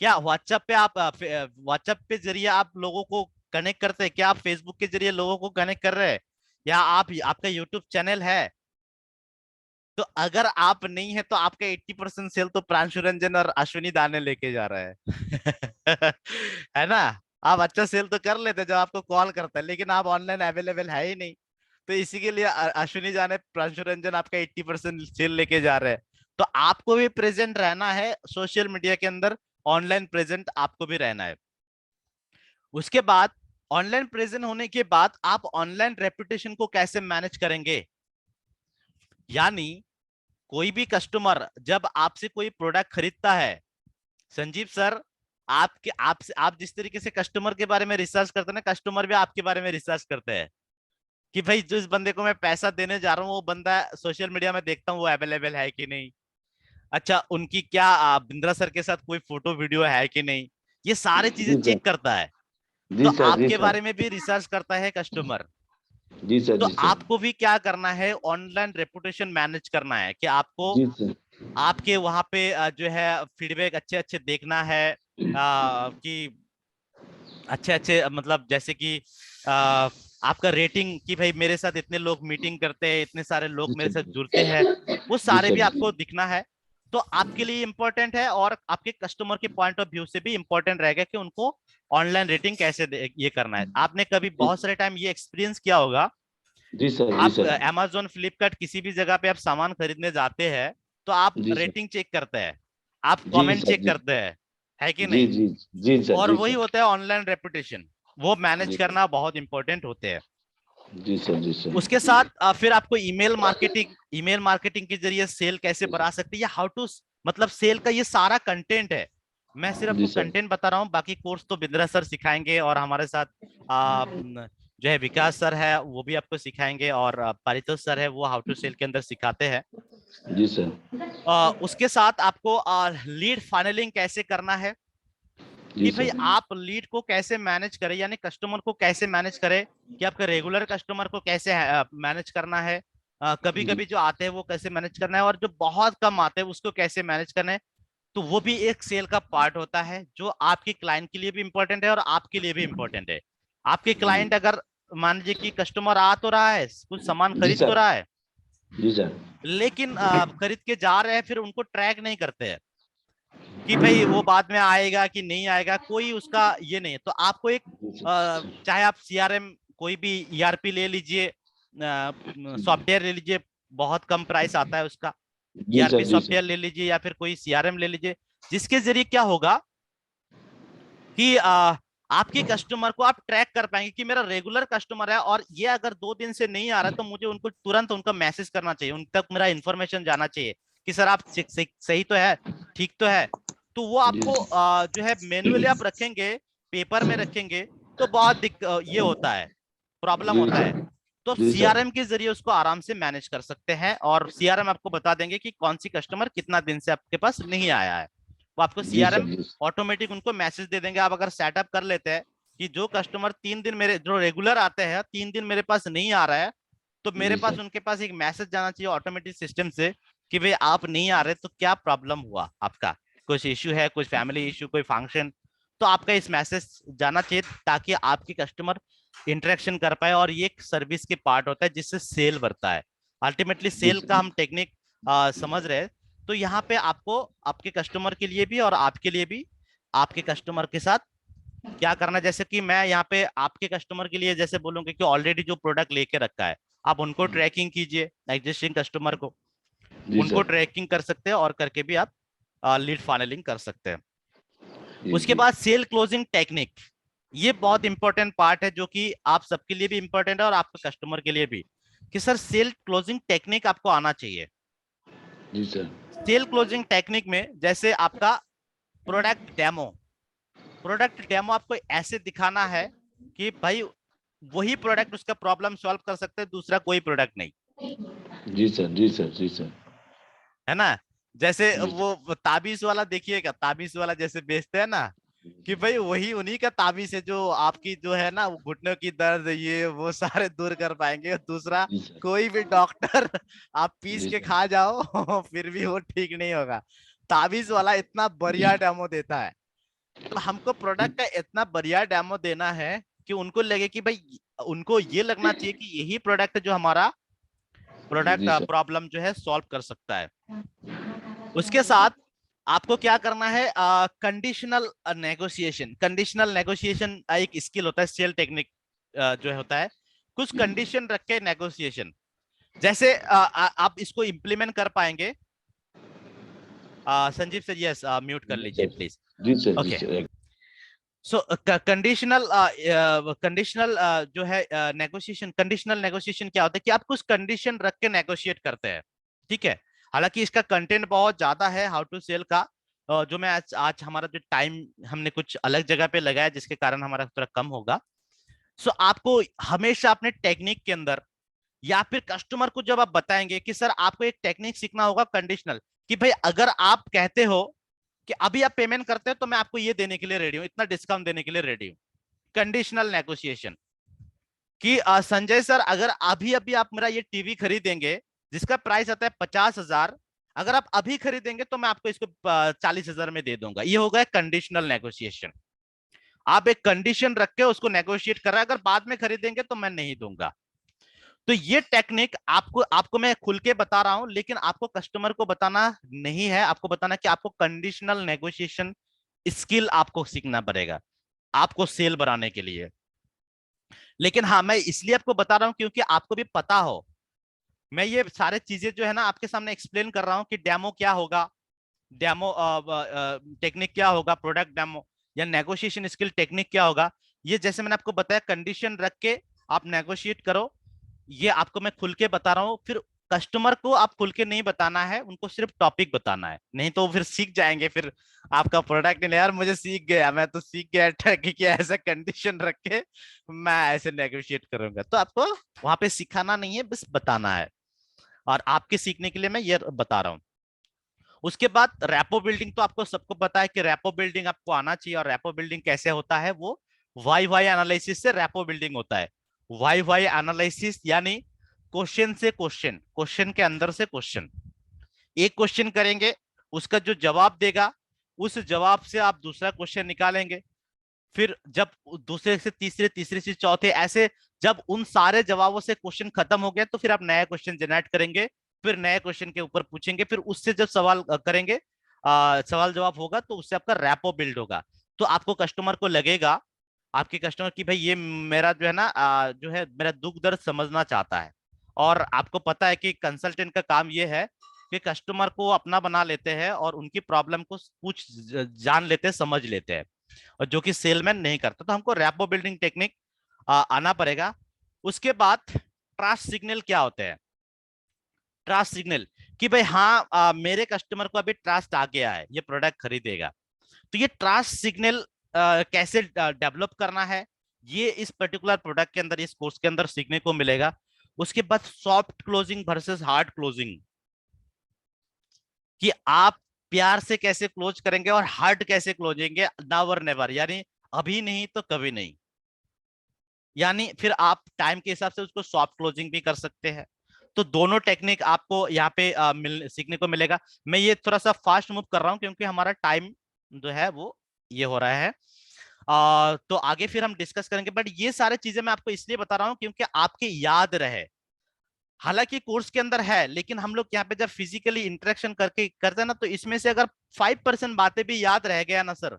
क्या व्हाट्सएप पे आप व्हाट्सएप पे जरिए आप लोगों को कनेक्ट करते हैं, क्या आप फेसबुक के जरिए लोगों को कनेक्ट कर रहे हैं, या आप आपका यूट्यूब चैनल है। तो अगर आप नहीं है तो आपका 80% सेल तो प्रांशु रंजन और अश्विनी दाने लेके जा रहा है है ना। आप अच्छा सेल तो कर लेते जब आपको कॉल करता है, लेकिन आप ऑनलाइन अवेलेबल है ही नहीं, तो इसी के लिए अश्विनी जाने प्रांशु रंजन आपका 80% सेल लेके जा रहे हैं। तो आपको भी प्रेजेंट रहना है सोशल मीडिया के अंदर, ऑनलाइन प्रेजेंट आपको भी रहना है। उसके बाद ऑनलाइन प्रेजेंट होने के बाद आप ऑनलाइन रेपुटेशन को कैसे मैनेज करेंगे, यानी कोई भी कस्टमर जब आपसे कोई प्रोडक्ट खरीदता है, संजीव सर आपके आपसे आप जिस तरीके से कस्टमर के बारे में रिसर्च करते हैं ना, कस्टमर भी आपके बारे में रिसर्च करते हैं कि भाई जिस बंदे को मैं पैसा देने जा रहा हूँ वो बंदा सोशल मीडिया में देखता हूँ वो अवेलेबल है कि नहीं, अच्छा उनकी क्या बिंद्रा सर के साथ कोई फोटो वीडियो है कि नहीं, ये सारी चीजें चेक करता है। तो आपके बारे में भी रिसर्च करता है कस्टमर। जी सर, तो जी सर। आपको भी क्या करना है, ऑनलाइन रेपुटेशन मैनेज करना है कि आपको जी सर। आपके वहां पे जो है फीडबैक अच्छे अच्छे देखना है कि अच्छे अच्छे मतलब जैसे कि आपका रेटिंग कि भाई मेरे साथ इतने लोग मीटिंग करते हैं, इतने सारे लोग मेरे साथ जुड़ते हैं, वो सारे भी आपको दिखना है। तो आपके लिए इंपॉर्टेंट है और आपके कस्टमर के पॉइंट ऑफ व्यू से भी इंपॉर्टेंट रहेगा कि उनको ऑनलाइन रेटिंग कैसे ये करना है। आपने कभी बहुत सारे टाइम ये एक्सपीरियंस किया होगा, जी सर, जी आप सर। अमेजोन फ्लिपकार्ट किसी भी जगह पे आप सामान खरीदने जाते हैं तो आप जी सर। रेटिंग चेक करते हैं, आप जी कमेंट सर, चेक जी। करते हैं, है कि जी नहीं। जी जी सर, और जी वही सर। होता है ऑनलाइन रेपुटेशन, वो मैनेज जी करना बहुत इंपॉर्टेंट होते हैं। जी सर, जी सर। उसके साथ फिर आपको ईमेल मार्केटिंग के जरिए सेल कैसे बढ़ा सकते हैं, या हाउ टू मतलब सेल का ये सारा कंटेंट है। मैं सिर्फ जी आपको सर। कंटेंट बता रहा हूँ, बाकी कोर्स तो बिंद्रा सर सिखाएंगे और हमारे साथ जो है विकास सर है वो भी आपको सिखाएंगे, और पारितोष सर है वो हाउ टू सेल के अंदर सिखाते हैं। जी सर। उसके साथ आपको लीड फाइनलिंग कैसे करना है, कि जी भाई सर आप लीड को कैसे मैनेज करें, यानी कस्टमर को कैसे मैनेज करें, कि आपके रेगुलर कस्टमर को कैसे मैनेज करना है, कभी जी कभी जो आते हैं वो कैसे मैनेज करना है, और जो बहुत कम आते हैं उसको कैसे मैनेज करना है। तो वो भी एक सेल का पार्ट होता है जो आपके क्लाइंट के लिए भी इंपॉर्टेंट है और आपके लिए भी इंपॉर्टेंट है। आपके क्लाइंट अगर मान लीजिए कि कस्टमर आ तो रहा है, कुछ सामान जी खरीद तो सर रहा है, जी सर लेकिन खरीद के जा रहे हैं, फिर उनको ट्रैक नहीं करते हैं कि भाई वो बाद में आएगा कि नहीं आएगा, कोई उसका ये नहीं है। तो आपको एक चाहे आप सीआरएम कोई भी ईआरपी ले लीजिए, सॉफ्टवेयर ले लीजिए, बहुत कम प्राइस आता है उसका, जी ईआरपी सर जी सॉफ्टवेयर सर ले लीजिए या फिर कोई सीआरएम ले लीजिए, जिसके जरिए क्या होगा कि आपके कस्टमर को आप ट्रैक कर पाएंगे कि मेरा रेगुलर कस्टमर है और ये अगर 2 दिन से नहीं आ रहा तो मुझे उनको तुरंत उनका मैसेज करना चाहिए, उन तक मेरा इंफॉर्मेशन जाना चाहिए कि सर आप सही तो है, ठीक तो है। तो वो जी आपको जो है मैन्युअली आप रखेंगे, पेपर में रखेंगे, तो बहुत ये होता है, प्रॉब्लम जी होता है। सर तो जी सर सीआरएम के जरिए उसको आराम से मैनेज कर सकते हैं, और सीआरएम आपको बता देंगे कि कौन सी कस्टमर कितना दिन से आपके पास नहीं आया है, वो आपको जी सर सीआरएम जी ऑटोमेटिक उनको मैसेज दे देंगे। आप अगर सेटअप कर लेते हैं कि जो कस्टमर 3 दिन मेरे जो रेगुलर आते हैं 3 दिन मेरे पास नहीं आ रहा है, तो मेरे जी पास सर उनके पास एक मैसेज जाना चाहिए ऑटोमेटिक सिस्टम से कि भाई आप नहीं आ रहे तो क्या प्रॉब्लम हुआ, आपका कुछ इश्यू है, कुछ फैमिली इश्यू, कोई फंक्शन, तो आपका इस मैसेज जाना चाहिए ताकि आपके कस्टमर इंटरेक्शन कर पाए। और ये एक सर्विस के पार्ट होता है जिससे सेल बढ़ता है। अल्टीमेटली जी सेल का सर हम टेक्निक समझ रहे हैं। तो यहाँ पे आपको आपके कस्टमर के लिए भी और आपके लिए भी आपके कस्टमर के साथ क्या करना है, जैसे कि मैं यहाँ पे आपके कस्टमर के लिए जैसे बोलूंगा कि ऑलरेडी जो प्रोडक्ट लेके रखा है आप उनको ट्रैकिंग कीजिए, एग्जिस्टिंग कस्टमर को जी उनको सर ट्रैकिंग कर सकते हैं और करके भी आप लीड फाइनलिंग कर सकते हैं। जी उसके जी बाद सेल क्लोजिंग टेक्निक, ये बहुत इंपॉर्टेंट पार्ट है जो कि आप सबके लिए भी इंपॉर्टेंट है और आपके कस्टमर के लिए भी, कि सर सेल क्लोजिंग टेक्निक आपको आना चाहिए। जी सर सेल क्लोजिंग टेक्निक में जैसे आपका प्रोडक्ट डेमो, प्रोडक्ट डेमो आपको ऐसे दिखाना है कि भाई वही प्रोडक्ट उसका प्रॉब्लम सॉल्व कर सकते हैं, दूसरा कोई प्रोडक्ट नहीं, जी सर जी सर जी सर है ना। जैसे जी वो ताबीज वाला देखिएगा, ताबीज वाला जैसे बेचते हैं ना कि भाई वही उन्हीं का ताबीज है जो आपकी जो है ना वो घुटनों की दर्द ये वो सारे दूर कर पाएंगे, और दूसरा जी सर कोई भी डॉक्टर आप पीस जी के सर खा जाओ फिर भी वो ठीक नहीं होगा। ताबीज वाला इतना बढ़िया डेमो देता है। तो हमको प्रोडक्ट का इतना बढ़िया डेमो देना है कि उनको लगे कि भाई उनको ये लगना चाहिए कि यही प्रोडक्ट जो हमारा प्रोडक्ट जी सर प्रॉब्लम जो है सॉल्व कर सकता है। उसके साथ आपको क्या करना है, कंडीशनल नेगोशिएशन, कंडीशनल नेगोशिएशन एक स्किल होता है, सेल टेक्निक जो होता है, कुछ कंडीशन रख के नेगोशिएशन, जैसे आप इसको इम्प्लीमेंट कर पाएंगे। संजीव सर यस म्यूट कर जी लीजिए सर प्लीज। जी okay, sir so conditional conditional जो है नेगोशिएशन, कंडीशनल नेगोशिएशन क्या होता है कि आप कुछ कंडीशन रख के नेगोशिएट करते हैं, ठीक है। हालांकि इसका कंटेंट बहुत ज्यादा है हाउ टू सेल का, जो मैं आज हमारा जो टाइम हमने कुछ अलग जगह पे लगाया जिसके कारण हमारा थोड़ा कम होगा। सो आपको हमेशा अपने टेक्निक के अंदर या फिर कस्टमर को जब आप बताएंगे कि सर आपको एक टेक्निक सीखना होगा कंडीशनल, कि भाई अगर आप कहते हो कि अभी आप पेमेंट करते हो तो मैं आपको ये देने के लिए रेडी हूं, इतना डिस्काउंट देने के लिए रेडी हूं। कंडीशनल नेगोशिएशन कि संजय सर अगर अभी अभी आप मेरा ये टीवी खरीदेंगे जिसका प्राइस आता है 50,000, अगर आप अभी खरीदेंगे तो मैं आपको इसको 40,000 में दे दूंगा। ये होगा कंडीशनल नेगोशिएशन। आप एक कंडीशन रख के उसको नेगोशिएट कर रहे हैं, अगर बाद में खरीदेंगे तो मैं नहीं दूंगा। तो ये टेक्निक आपको आपको मैं खुल के बता रहा हूं, लेकिन आपको कस्टमर को बताना नहीं है, आपको बताना कि आपको कंडीशनल नेगोशिएशन स्किल आपको सीखना पड़ेगा आपको सेल बढ़ाने के लिए। लेकिन हाँ मैं इसलिए आपको बता रहा हूं क्योंकि आपको भी पता हो, मैं ये सारे चीजें जो है ना आपके सामने एक्सप्लेन कर रहा हूं कि डेमो क्या होगा, डेमो टेक्निक क्या होगा, प्रोडक्ट डेमो या नेगोशिएशन स्किल टेक्निक क्या होगा। ये जैसे मैंने आपको बताया कंडीशन रख के आप नेगोशिएट करो, ये आपको मैं खुल के बता रहा हूँ। फिर कस्टमर को आप खुल के नहीं बताना है, उनको सिर्फ टॉपिक बताना है, नहीं तो फिर सीख जाएंगे, फिर आपका प्रोडक्ट नहीं यार मुझे सीख गया, मैं तो सीख गया कि ऐसा कंडीशन रख के मैं ऐसे नेगोशिएट करूंगा। तो आपको वहां पे सिखाना नहीं है, बस बताना है, और आपके सीखने के लिए मैं ये बता रहा हूँ। उसके बाद रैपो बिल्डिंग, तो आपको सबको पता है कि रैपो बिल्डिंग आपको आना चाहिए। और रैपो बिल्डिंग कैसे होता है, वो वाई वाई एनालिसिस से रैपो बिल्डिंग होता है। वाई वाई एनालिसिस यानी क्वेश्चन से क्वेश्चन, क्वेश्चन के अंदर से क्वेश्चन। एक क्वेश्चन करेंगे, उसका जो जवाब देगा उस जवाब से आप दूसरा क्वेश्चन निकालेंगे, फिर जब दूसरे से तीसरे, तीसरे से चौथे, ऐसे जब उन सारे जवाबों से क्वेश्चन खत्म हो गया तो फिर आप नया क्वेश्चन जनरेट करेंगे, फिर नए क्वेश्चन के ऊपर पूछेंगे, फिर उससे जब सवाल करेंगे, सवाल जवाब होगा, तो उससे आपका रैपो बिल्ड होगा। तो आपको कस्टमर को लगेगा, आपके कस्टमर की भाई ये मेरा जो है ना जो है मेरा दुख दर्द समझना चाहता है। और आपको पता है कि कंसल्टेंट का काम ये है कि कस्टमर को अपना बना लेते हैं और उनकी प्रॉब्लम को पूछ जान लेते हैं, समझ लेते हैं, और जो कि सेलमैन नहीं करता। तो हमको रैपो बिल्डिंग टेक्निक आना पड़ेगा। उसके बाद ट्रस्ट सिग्नल क्या होते हैं? ट्रस्ट सिग्नल कि भाई हाँ, मेरे कस्टमर को अभी ट्रस्ट आ गया है, ये प्रोडक्ट खरीदेगा। तो ये ट्रस्ट सिग्नल कैसे डेवलप करना है, ये इस पर्टिकुलर प्रोडक्ट के अंदर, इस कोर्स के अंदर सीखने को मिलेगा। उसके बाद soft closing versus hard closing, कि आप प्यार से कैसे क्लोज करेंगे और हार्ड कैसे क्लोजेंगे, नावर नेवर, यानी अभी नहीं तो कभी नहीं। यानी फिर आप टाइम के हिसाब से उसको सॉफ्ट क्लोजिंग भी कर सकते हैं। तो दोनों टेक्निक आपको यहाँ पे सीखने को मिलेगा। मैं ये थोड़ा सा फास्ट मूव कर रहा हूँ क्योंकि हमारा टाइम जो है वो ये हो रहा है। तो आगे फिर हम डिस्कस करेंगे, बट ये सारी चीजें मैं आपको इसलिए बता रहा हूँ क्योंकि आपके याद रहे। हालांकि कोर्स के अंदर है, लेकिन हम लोग यहाँ पे जब फिजिकली इंटरेक्शन करके करते हैं ना, तो इसमें से अगर 5% बातें भी याद रह गया ना सर,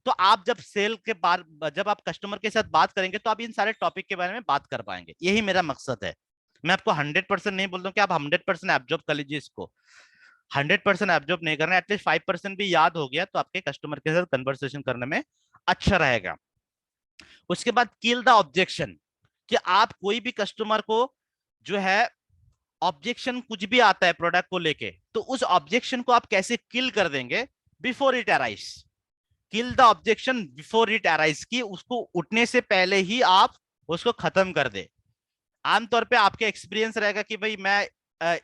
तो आप जब सेल के बाद, जब आप कस्टमर के साथ बात करेंगे, तो आप इन सारे टॉपिक के बारे में बात कर पाएंगे। यही मेरा मकसद है। मैं आपको 100% नहीं बोलता हूँ कि आप 100% एब्जॉर्ब कर लीजिए इसको। 100% एब्जॉर्ब नहीं करना, एटलीस्ट 5% भी याद हो गया तो आपके कस्टमर के साथ कन्वर्सेशन करने में अच्छा रहेगा। उसके बाद किल द ऑब्जेक्शन, कि आप कोई भी कस्टमर को जो है ऑब्जेक्शन कुछ भी आता है प्रोडक्ट को लेके, तो उस ऑब्जेक्शन को आप कैसे किल कर देंगे before it arise. Kill the objection before it arise, की उसको उठने से पहले ही आप उसको खत्म कर दे। आमतौर पे आपके एक्सपीरियंस रहेगा कि भाई मैं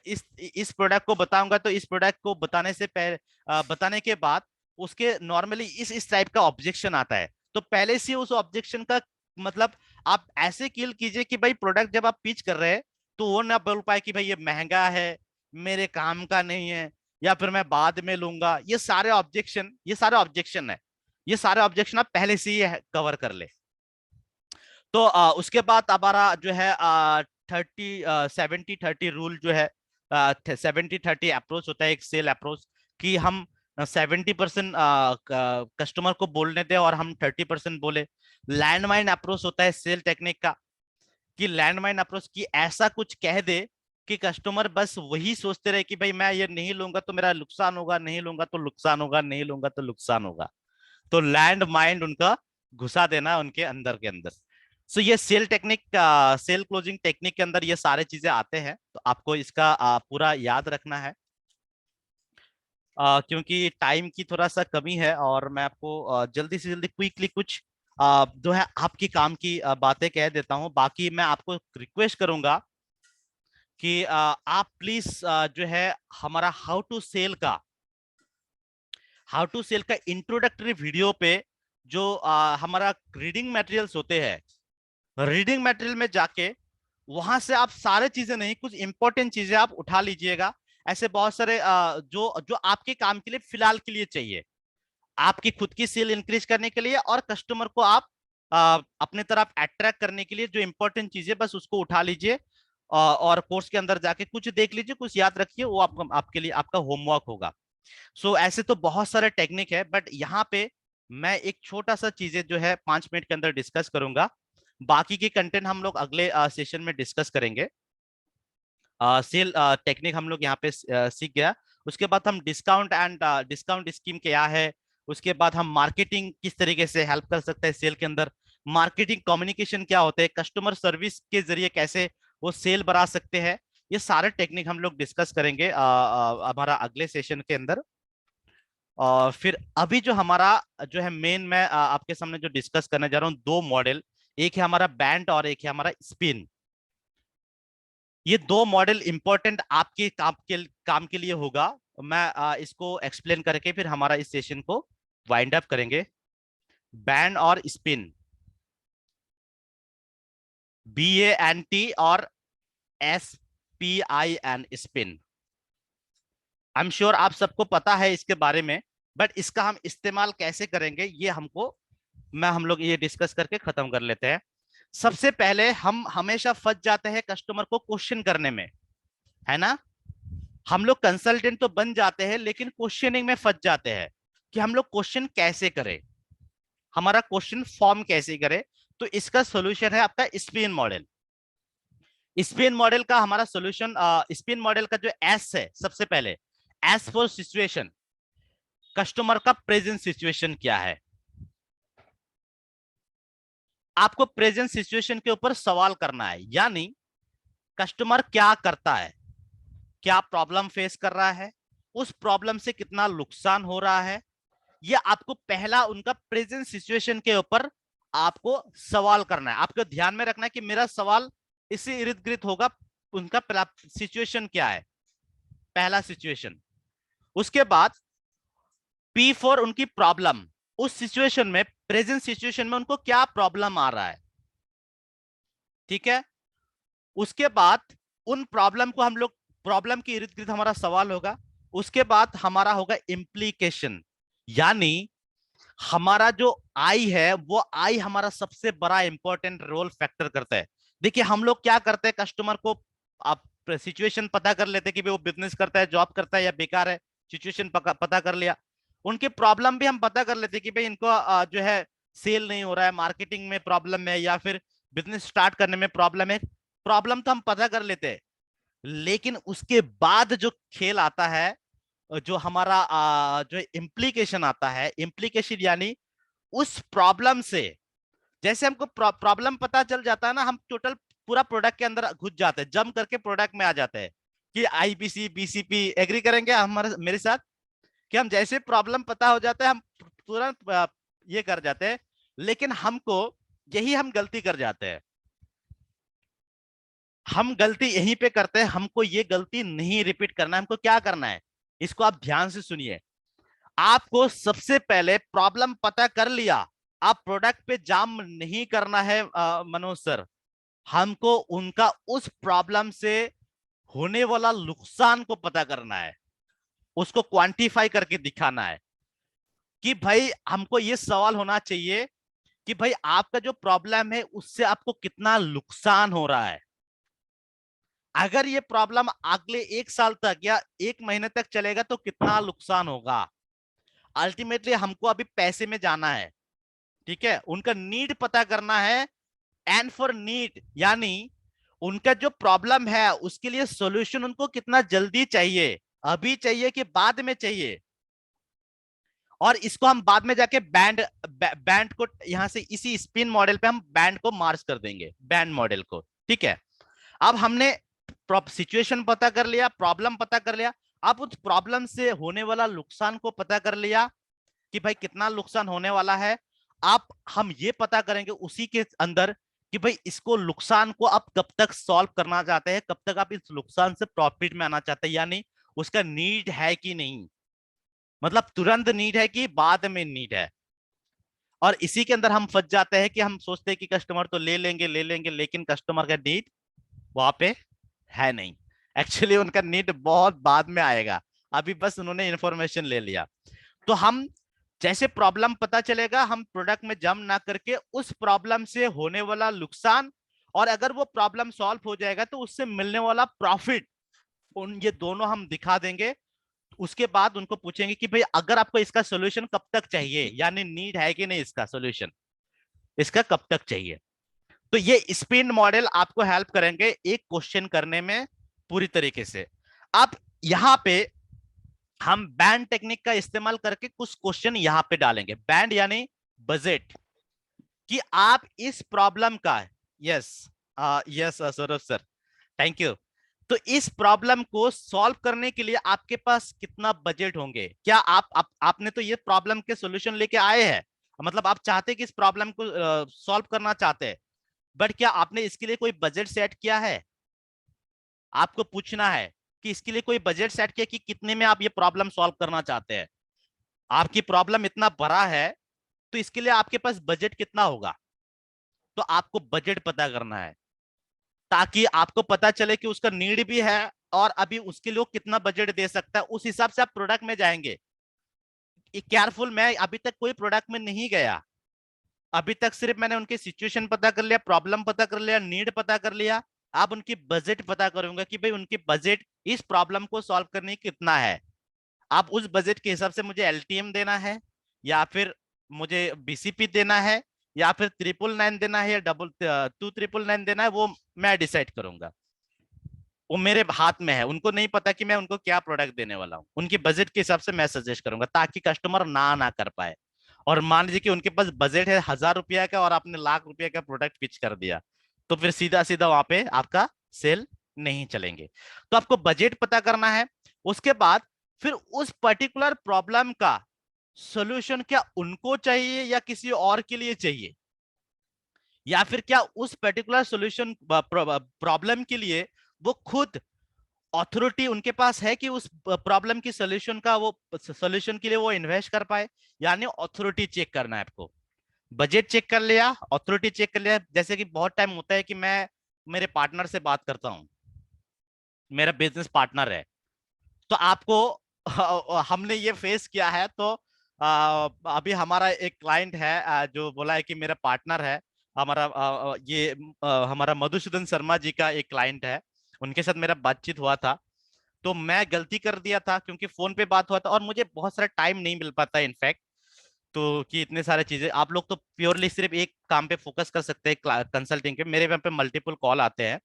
इस प्रोडक्ट को बताऊंगा, तो इस प्रोडक्ट को बताने से पहले, बताने के बाद उसके नॉर्मली इस टाइप का ऑब्जेक्शन आता है। तो पहले से उस ऑब्जेक्शन का मतलब आप ऐसे किल कीजिए कि भाई प्रोडक्ट जब आप पिच कर रहे हैं तो वो ना बोल पाए कि भाई ये महंगा है, मेरे काम का नहीं है, या फिर मैं बाद में लूंगा। ये सारे ऑब्जेक्शन है, ये सारे ऑब्जेक्शन आप पहले से ही कवर कर ले। तो उसके बाद हमारा जो है 70-30 रूल जो है, 70-30 अप्रोच होता है एक सेल अप्रोच, कि हम 70% कस्टमर को बोलने दें और हम 30% बोले। लैंडमाइन अप्रोच होता है सेल टेक्निक का, कि लैंडमाइन अप्रोच की ऐसा कुछ कह दे कि कस्टमर बस वही सोचते रहे कि भाई मैं ये नहीं लूंगा तो मेरा नुकसान होगा, नहीं लूंगा तो नुकसान होगा, नहीं लूंगा तो नुकसान होगा। तो लैंड माइंड उनका घुसा देना उनके अंदर के अंदर। सो ये sale technique, sale closing technique के अंदर ये सारे चीजें आते हैं, तो आपको इसका पूरा याद रखना है। क्योंकि टाइम की थोड़ा सा कमी है और मैं आपको जल्दी से जल्दी क्विकली कुछ जो है आपकी काम की बातें कह देता हूं। बाकी मैं आपको रिक्वेस्ट करूंगा कि आप प्लीज जो है हमारा हाउ टू सेल का इंट्रोडक्टरी वीडियो पे जो हमारा रीडिंग मटेरियल्स होते हैं, रीडिंग मटेरियल में जाके वहां से आप सारे चीजें नहीं, कुछ इंपॉर्टेंट चीजें आप उठा लीजिएगा। ऐसे बहुत सारे जो जो आपके काम के लिए फिलहाल के लिए चाहिए, आपकी खुद की सेल इंक्रीज करने के लिए और कस्टमर को आप अपने तरफ अट्रैक्ट करने के लिए जो इंपॉर्टेंट चीजें, बस उसको उठा लीजिए और कोर्स के अंदर जाके कुछ देख लीजिए, कुछ याद रखिए, वो आपके लिए आपका होमवर्क होगा। सो ऐसे तो बहुत सारे टेक्निक है, बट यहाँ पे मैं एक छोटा सा चीजें जो है 5 मिनट के अंदर डिस्कस करूंगा। बाकी की कंटेंट हम लोग अगले सेशन में डिस्कस करेंगे। सेल टेक्निक हम लोग यहाँ पे सीख गया। उसके बाद हम डिस्काउंट स्कीम क्या है, उसके बाद हम मार्केटिंग किस तरीके से हेल्प कर सकते हैं सेल के अंदर, मार्केटिंग कम्युनिकेशन क्या होता है, कस्टमर सर्विस के जरिए कैसे वो सेल बढ़ा सकते हैं, ये सारे टेक्निक हम लोग डिस्कस करेंगे हमारा अगले सेशन के अंदर। और फिर अभी जो हमारा जो है मेन, मैं आपके सामने जो डिस्कस करने जा रहा हूँ, 2 मॉडल, एक है हमारा बैंड और एक है हमारा स्पिन। ये 2 मॉडल इंपॉर्टेंट आपके काम के लिए होगा, मैं इसको एक्सप्लेन करके फिर हमारा इस सेशन को वाइंड अप करेंगे। बैंड और स्पिन, BAND और SPIN, spin. I am sure आप सबको पता है इसके बारे में, बट इसका हम इस्तेमाल कैसे करेंगे ये हम लोग ये डिस्कस करके खत्म कर लेते हैं। सबसे पहले हम हमेशा फंस जाते हैं कस्टमर को क्वेश्चन करने में, है ना। हम लोग कंसल्टेंट तो बन जाते हैं लेकिन क्वेश्चनिंग में फंस जाते हैं कि हम लोग क्वेश्चन कैसे करें, हमारा क्वेश्चन फॉर्म कैसे करें। तो इसका सॉल्यूशन है आपका स्पिन मॉडल। स्पिन मॉडल का हमारा सॉल्यूशन, स्पिन मॉडल का जो एस है, सबसे पहले एस फॉर सिचुएशन, कस्टमर का प्रेजेंट सिचुएशन क्या है। आपको प्रेजेंट सिचुएशन के ऊपर सवाल करना है, यानी कस्टमर क्या करता है, क्या प्रॉब्लम फेस कर रहा है, उस प्रॉब्लम से कितना नुकसान हो रहा है। ये आपको पहला उनका प्रेजेंट सिचुएशन के ऊपर आपको सवाल करना है। आपको ध्यान में रखना है कि मेरा सवाल इसी इर्द गिर्द होगा, उनका सिचुएशन क्या है, पहला सिचुएशन। उसके बाद P फॉर उनकी प्रॉब्लम, उस सिचुएशन में, प्रेजेंट सिचुएशन में उनको क्या प्रॉब्लम आ रहा है, ठीक है। उसके बाद उन प्रॉब्लम को हम लोग, प्रॉब्लम के इर्द गिर्द हमारा सवाल होगा। उसके बाद हमारा होगा इम्प्लीकेशन, यानी हमारा जो आई है वो आई हमारा सबसे बड़ा इंपॉर्टेंट रोल फैक्टर करता है। देखिए हम लोग क्या करते हैं, कस्टमर को आप सिचुएशन पता कर लेते हैं कि भाई वो बिजनेस करता है, जॉब करता है या बेकार है, सिचुएशन पता कर लिया। उनके प्रॉब्लम भी हम पता कर लेते हैं कि भाई इनको जो है सेल नहीं हो रहा है, मार्केटिंग में प्रॉब्लम है, या फिर बिजनेस स्टार्ट करने में प्रॉब्लम है। प्रॉब्लम तो हम पता कर लेते हैं, लेकिन उसके बाद जो खेल आता है, जो हमारा जो इम्प्लीकेशन आता है, इम्प्लीकेशन यानी उस प्रॉब्लम से, जैसे हमको प्रॉब्लम पता चल जाता है ना, हम टोटल पूरा प्रोडक्ट के अंदर घुस जाते हैं, जम करके प्रोडक्ट में आ जाते हैं कि IBC BCP। एग्री करेंगे हमारे मेरे साथ कि हम जैसे प्रॉब्लम पता हो जाता है हम तुरंत ये कर जाते हैं। लेकिन हमको यही हम गलती कर जाते हैं, हम गलती यहीं पे करते हैं। हमको ये गलती नहीं रिपीट करना है। हमको क्या करना है, इसको आप ध्यान से सुनिए। आपको सबसे पहले प्रॉब्लम पता कर लिया, आप प्रोडक्ट पे जाम नहीं करना है मनोज सर। हमको उनका उस प्रॉब्लम से होने वाला नुकसान को पता करना है, उसको क्वांटिफाई करके दिखाना है कि भाई हमको ये सवाल होना चाहिए कि भाई आपका जो प्रॉब्लम है उससे आपको कितना नुकसान हो रहा है। अगर ये प्रॉब्लम अगले 1 साल तक या 1 महीने तक चलेगा तो कितना नुकसान होगा। अल्टीमेटली हमको अभी पैसे में जाना है, ठीक है। उनका नीड पता करना है, एंड फॉर नीड यानी उनका जो प्रॉब्लम है उसके लिए सॉल्यूशन उनको कितना जल्दी चाहिए, अभी चाहिए कि बाद में चाहिए। और इसको हम बाद में जाके बैंड को यहां से इसी स्पिन मॉडल पे हम बैंड को मार्च कर देंगे, बैंड मॉडल को, ठीक है। अब हमने सिचुएशन पता कर लिया, प्रॉब्लम पता कर लिया, अब उस प्रॉब्लम से होने वाला नुकसान को पता कर लिया कि भाई कितना नुकसान होने वाला है। आप हम ये पता करेंगे उसी के अंदर कि भाई इसको नुकसान को आप कब तक सॉल्व करना चाहते हैं, कब तक आप इस नुकसान से प्रॉफिट में आना चाहते हैं, यानी उसका नीड है कि नहीं, मतलब तुरंत नीड है कि बाद में नीड है। और इसी के अंदर हम फंस जाते हैं कि हम सोचते हैं कि कस्टमर तो ले लेंगे, लेकिन कस्टमर का नीड वहां पे है नहीं। एक्चुअली उनका नीड बहुत बाद में आएगा, अभी बस उन्होंने इंफॉर्मेशन ले लिया। तो हम जैसे प्रॉब्लम पता चलेगा, हम प्रोडक्ट में जम ना करके उस प्रॉब्लम से होने वाला नुकसान, और अगर वो प्रॉब्लम सॉल्व हो जाएगा तो उससे मिलने वाला प्रॉफिट, उन ये दोनों हम दिखा देंगे। उसके बाद उनको पूछेंगे कि भाई अगर आपको इसका सोल्यूशन कब तक चाहिए, यानी नीड है कि नहीं, इसका सोल्यूशन इसका कब तक चाहिए। तो ये स्पिन मॉडल आपको हेल्प करेंगे एक क्वेश्चन करने में पूरी तरीके से। अब यहां पे हम बैंड टेक्निक का इस्तेमाल करके कुछ क्वेश्चन यहां पे डालेंगे। बैंड यानी बजट, कि आप इस प्रॉब्लम का, yes yes Saurabh sir, thank you. तो इस प्रॉब्लम को सॉल्व करने के लिए आपके पास कितना बजट होंगे। क्या आपने तो ये प्रॉब्लम के सॉल्यूशन लेके आए हैं, मतलब आप चाहते हैं कि इस प्रॉब्लम को सॉल्व करना चाहते हैं, बट क्या आपने इसके लिए कोई बजट सेट किया है। आपको पूछना है कि इसके लिए कोई बजट सेट किया कि कितने में आप ये प्रॉब्लम सॉल्व करना चाहते हैं। आपकी प्रॉब्लम इतना बड़ा है तो इसके लिए आपके पास बजट कितना होगा, तो आपको बजट पता करना है ताकि आपको पता चले कि उसका नीड भी है और अभी उसके लिए कितना बजट दे सकता है, उस हिसाब से आप प्रोडक्ट में जाएंगे। केयरफुल, मैं अभी तक कोई प्रोडक्ट में नहीं गया, अभी तक सिर्फ मैंने उनकी सिचुएशन पता कर लिया, प्रॉब्लम पता कर लिया, नीड पता कर लिया। आप उनकी बजट पता करूंगा कि भाई उनकी बजट इस प्रॉब्लम को सॉल्व करने की कितना है। आप उस बजट के हिसाब से मुझे एलटीएम देना है या फिर मुझे बीसीपी देना है या फिर 999 देना है या 2999 देना है, वो मैं डिसाइड करूंगा। वो मेरे हाथ में है, उनको नहीं पता कि मैं उनको क्या प्रोडक्ट देने वाला हूँ। उनकी बजट के हिसाब से मैं सजेस्ट करूंगा ताकि कस्टमर ना कर पाए। और मान लीजिए कि उनके पास बजट है 1000 रुपया का और आपने लाख रुपया का प्रोडक्ट पिच कर दिया, तो फिर सीधा सीधा वहां पे आपका सेल नहीं चलेंगे। तो आपको बजट पता करना है। उसके बाद फिर उस पर्टिकुलर प्रॉब्लम का सॉल्यूशन क्या उनको चाहिए या किसी और के लिए चाहिए, या फिर क्या उस पर्टिकुलर सॉल्यूशन प्रॉब्लम के लिए वो खुद अथॉरिटी उनके पास है कि उस प्रॉब्लम की सॉल्यूशन का वो सॉल्यूशन के लिए वो इन्वेस्ट कर पाए। यानी अथॉरिटी चेक करना है आपको। बजट चेक कर लिया, अथॉरिटी चेक कर लिया। जैसे कि बहुत टाइम होता है कि मैं मेरे पार्टनर से बात करता हूं, मेरा बिजनेस पार्टनर है, तो आपको हमने ये फेस किया है। तो अभी हमारा एक क्लाइंट है जो बोला है कि मेरा पार्टनर है। हमारा हमारा मधुसूदन शर्मा जी का एक क्लाइंट है, उनके साथ मेरा बातचीत हुआ था। तो मैं गलती कर दिया था क्योंकि फोन पे बात हुआ था और मुझे बहुत सारा टाइम नहीं मिल पाता इनफैक्ट, तो कि इतने सारे चीजें आप लोग तो प्योरली सिर्फ एक काम पे फोकस कर सकते हैं कंसल्टिंग पे, मेरे यहाँ पे मल्टीपल कॉल आते हैं।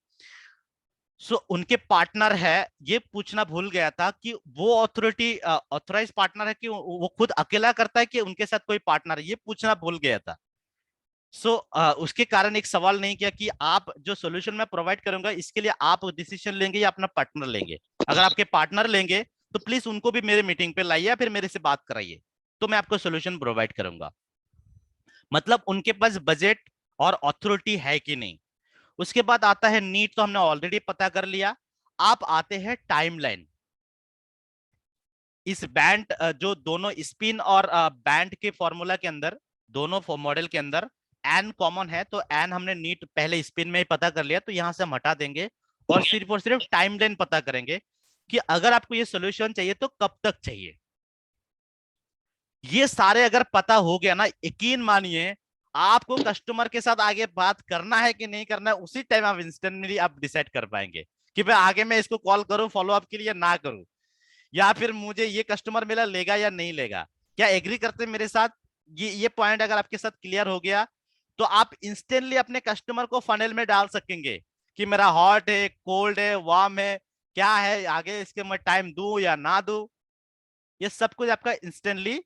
सो उनके पार्टनर है, ये पूछना भूल गया था कि वो अथॉरिटी ऑथराइज पार्टनर है कि वो खुद अकेला करता है कि उनके साथ कोई पार्टनर है, ये पूछना भूल गया था। सो उसके कारण एक सवाल नहीं किया कि आप जो सॉल्यूशन मैं प्रोवाइड करूंगा इसके लिए आप डिसीजन लेंगे या अपना पार्टनर लेंगे। अगर आपके पार्टनर लेंगे तो प्लीज उनको भी मेरे मीटिंग पे लाइए या फिर मेरे से बात कराइए, तो मैं आपको सॉल्यूशन प्रोवाइड करूंगा। मतलब उनके पास बजट और अथॉरिटी है कि नहीं। उसके बाद आता है नीड, तो हमने ऑलरेडी पता कर लिया। आप आते हैं टाइमलाइन। इस बैंड जो दोनों स्पिन और बैंड के फॉर्मूला के अंदर, दोनों मॉडल के अंदर एन कॉमन है, तो एन हमने नीट पहले स्पिन में ही पता कर लिया, तो यहां से हम हटा देंगे और सिर्फ टाइमलाइन पता करेंगे कि अगर आपको ये सॉल्यूशन चाहिए तो कब तक चाहिए। ये सारे अगर पता हो गया ना, यकीन मानिए आपको कस्टमर के साथ आगे बात करना है कि नहीं करना है उसी टाइम आप इंस्टेंटली आप डिसाइड कर पाएंगे कि भाई आगे मैं इसको कॉल करूं फॉलो अप के लिए ना करूं, या फिर मुझे ये कस्टमर मेरा लेगा या नहीं लेगा। क्या एग्री करते हैं मेरे साथ? ये पॉइंट अगर आपके साथ क्लियर हो गया तो आप इंस्टेंटली अपने कस्टमर को फनल में डाल सकेंगे कि मेरा हॉट है, कोल्ड है, वार्म है, क्या है, आगे इसके मैं टाइम दूं या ना दूं। ये सब कुछ आपका इंस्टेंटली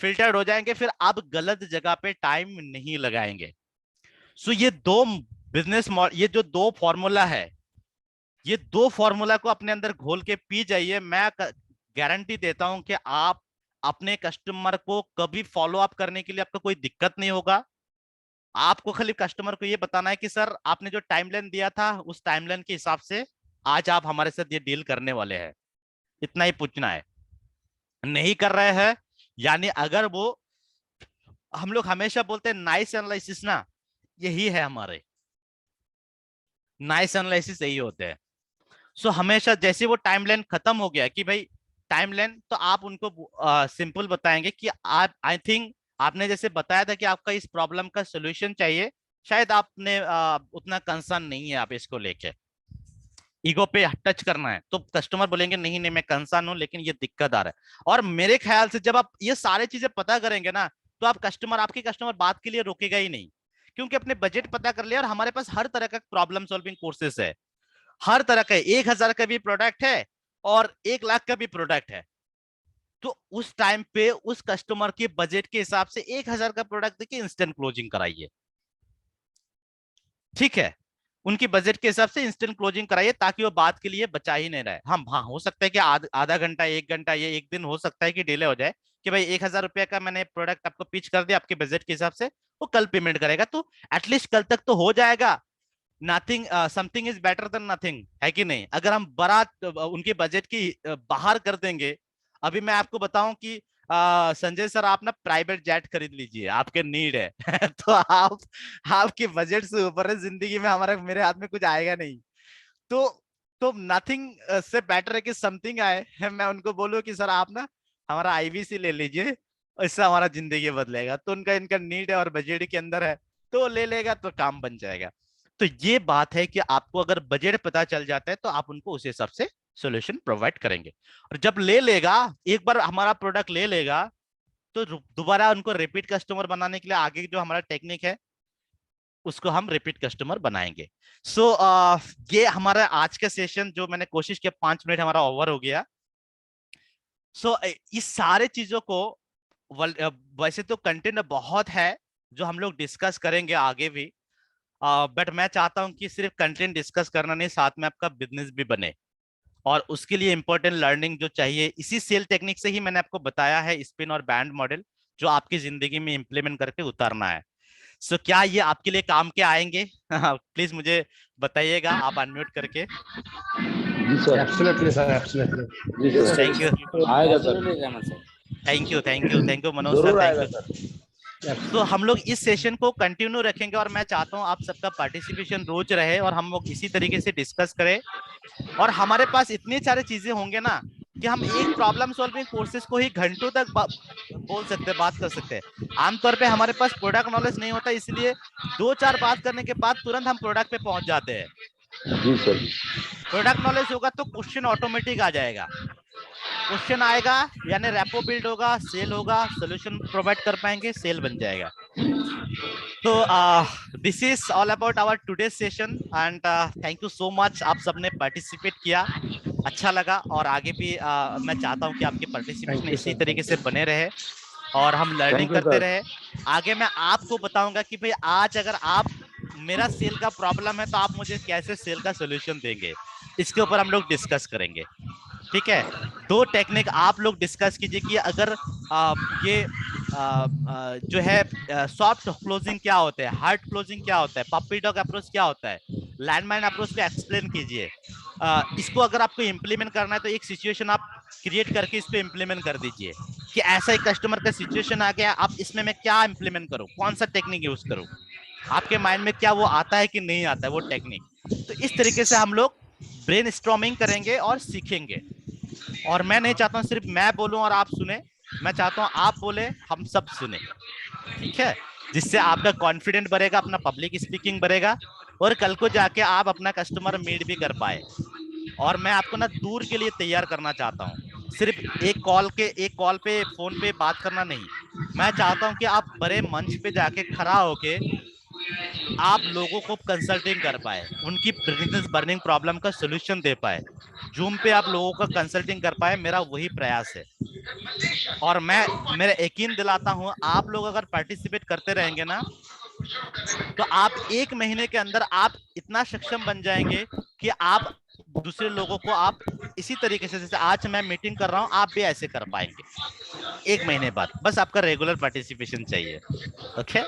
फिल्टर्ड हो जाएंगे, फिर आप गलत जगह पे टाइम नहीं लगाएंगे। सो ये दो बिजनेस ये जो दो फॉर्मूला है, ये दो फॉर्मूला को अपने अंदर घोल के पी जाइए। मैं गारंटी देता हूं कि आप अपने कस्टमर को कभी फॉलो अप करने के लिए आपको कोई दिक्कत नहीं होगा। आपको खाली कस्टमर को ये बताना है कि सर आपने जो टाइमलाइन दिया था उस टाइमलाइन के हिसाब से आज आप हमारे साथ ये डील करने वाले हैं, इतना ही पूछना है। नहीं कर रहे हैं, यानी अगर वो, हम लोग हमेशा बोलते हैं नाइस एनालिसिस ना, यही है हमारे नाइस एनालिसिस, यही होते हैं। सो हमेशा जैसे वो टाइमलाइन खत्म हो गया कि भाई टाइमलाइन, तो आप उनको सिंपल बताएंगे कि आप, आई थिंक आपने जैसे बताया था कि आपका इस प्रॉब्लम का सोल्यूशन चाहिए, शायद आपने उतना कंसर्न नहीं है आप इसको लेके, ईगो पे टच करना है, तो कस्टमर बोलेंगे नहीं नहीं मैं कंसर्न हूं लेकिन ये दिक्कत आ रहा है। और मेरे ख्याल से जब आप ये सारी चीजें पता करेंगे ना, तो आप आपके कस्टमर बात के लिए रोकेगा ही नहीं, क्योंकि अपने बजट पता कर लिया और हमारे पास हर तरह का प्रॉब्लम सॉल्विंग कोर्सेस है। हर तरह का 1000 का भी प्रोडक्ट है और 1 लाख का भी प्रोडक्ट है। तो उस टाइम पे उस कस्टमर के बजट के हिसाब से 1000 का प्रोडक्ट देखिए इंस्टेंट क्लोजिंग कराइए, ठीक है। उनकी बजट के हिसाब से इंस्टेंट क्लोजिंग कराइए ताकि वो बात के लिए बचा ही नहीं रहे। हम, हाँ, हो सकता है कि आधा घंटा, 1 घंटा, ये एक दिन हो सकता है कि डिले हो जाए कि भाई 1000 रुपया का मैंने प्रोडक्ट आपको पिच कर दिया, आपके बजट के हिसाब से वो कल पेमेंट करेगा, तो एटलीस्ट कल तक तो हो जाएगा। Nothing something is better than nothing, है कि नहीं? अगर हम बड़ा उनके बजट की बाहर कर देंगे, अभी मैं आपको बताऊं कि संजय सर आप ना प्राइवेट जेट खरीद लीजिए, आपके नीड है तो आप आपके बजट से ऊपर है जिंदगी में, हमारा मेरे हाथ में कुछ आएगा नहीं। तो नथिंग से बेटर है कि समथिंग आए। मैं उनको बोलूं कि सर आप ना हमारा आईवीसी ले लीजिए, इससे हमारा जिंदगी बदलेगा। तो उनका इनका नीड है और बजट के अंदर है, तो ले लेगा तो काम बन जाएगा। तो ये बात है कि आपको अगर बजट पता चल जाता है तो आप उनको उस हिसाब से सॉल्यूशन प्रोवाइड करेंगे। और जब ले लेगा, एक बार हमारा प्रोडक्ट ले लेगा, तो दोबारा उनको रिपीट कस्टमर बनाने के लिए आगे जो हमारा टेक्निक है उसको हम रिपीट कस्टमर बनाएंगे। सो ये हमारा आज का सेशन जो मैंने कोशिश किया 5 मिनट हमारा ओवर हो गया। सो इस सारे चीजों को वैसे तो कंटेंट बहुत है जो हम लोग डिस्कस करेंगे आगे भी, बट मैं चाहता हूं कि सिर्फ कंटेंट डिस्कस करना नहीं, साथ में आपका बिजनेस भी बने। और उसके लिए इंपॉर्टेंट लर्निंग जो चाहिए, इसी सेल टेक्निक से ही मैंने आपको बताया है स्पिन और बैंड मॉडल, जो आपकी जिंदगी में इंप्लीमेंट करके उतारना है। सो क्या ये आपके लिए काम के आएंगे? प्लीज मुझे बताइएगा, आप अनम्यूट करके। जी सर, एब्सोल्युटली सर, एब्सोल्युटली। जी सर, थैंक यू, आएगा sir, thank you, thank you, thank you Manoj sir, जरूर थैंक आएगा यू। सर। तो हम लोग इस सेशन को कंटिन्यू रखेंगे और मैं चाहता हूं आप सबका पार्टिसिपेशन रोज रहे और हम लोग इसी तरीके से डिस्कस करें। और हमारे पास इतनी सारी चीजें होंगे ना कि हम एक प्रॉब्लम सॉल्विंग कोर्सेज को ही घंटों तक बोल सकते हैं, बात कर सकते हैं। आमतौर पे हमारे पास प्रोडक्ट नॉलेज नहीं होता, इसलिए 2-4 बात करने के बाद तुरंत हम प्रोडक्ट पे पहुंच जाते हैं। जी सर, प्रोडक्ट नॉलेज होगा तो क्वेश्चन ऑटोमेटिक आ जाएगा, क्वेश्चन आएगा यानी रैपो बिल्ड होगा, सेल होगा, सोल्यूशन प्रोवाइड कर पाएंगे, सेल बन जाएगा। तो this is all about our today session and thank you so much, आप सबने पार्टिसिपेट किया, अच्छा लगा। और आगे भी मैं चाहता हूं कि आपके पार्टिसिपेशन इसी तरीके से बने रहे और हम लर्निंग Thank you, करते sir. रहे। आगे मैं आपको बताऊंगा कि भाई आज अगर आप मेरा सेल का प्रॉब्लम है तो आप मुझे कैसे सेल का सोल्यूशन देंगे, इसके ऊपर हम लोग डिस्कस करेंगे। ठीक है, 2 टेक्निक आप लोग डिस्कस कीजिए कि अगर ये जो है सॉफ्ट क्लोजिंग क्या होता है, हार्ड क्लोजिंग क्या होता है, पप्पी डॉग अप्रोच क्या होता है, लैंडमाइन अप्रोच को एक्सप्लेन कीजिए। इसको अगर आपको इम्प्लीमेंट करना है तो एक सिचुएशन आप क्रिएट करके इस पे इम्प्लीमेंट कर दीजिए कि ऐसा एक कस्टमर का सिचुएशन आ गया, अब इसमें मैं क्या इम्प्लीमेंट करूं, कौन सा टेक्निक यूज करूं, आपके माइंड में क्या वो आता है कि नहीं आता है वो टेक्निक। तो इस तरीके से हम लोग ब्रेनस्टॉर्मिंग करेंगे और सीखेंगे। और मैं नहीं चाहता हूं सिर्फ मैं बोलूं और आप सुने, मैं चाहता हूं आप बोले हम सब सुने, ठीक है, जिससे आपका कॉन्फिडेंट बढ़ेगा, अपना पब्लिक स्पीकिंग बढ़ेगा और कल को जाके आप अपना कस्टमर मीट भी कर पाए। और मैं आपको ना दूर के लिए तैयार करना चाहता हूं, सिर्फ एक कॉल पे फोन पे बात करना नहीं, मैं चाहता हूं कि आप बड़े मंच पे जाके खड़ा होके आप लोगों को कंसल्टिंग कर पाए, उनकी बिजनेस बर्निंग प्रॉब्लम का सोल्यूशन दे पाए, जूम पे आप लोगों का कंसल्टिंग कर पाए, मेरा वही प्रयास है। और मैं मेरा यकीन दिलाता हूं आप लोग अगर पार्टिसिपेट करते रहेंगे ना तो आप 1 महीने के अंदर आप इतना सक्षम बन जाएंगे कि आप दूसरे लोगों को आप इसी तरीके से, जैसे आज मैं मीटिंग कर रहा हूं, आप भी ऐसे कर पाएंगे 1 महीने बाद। बस आपका रेगुलर पार्टिसिपेशन चाहिए। ओके,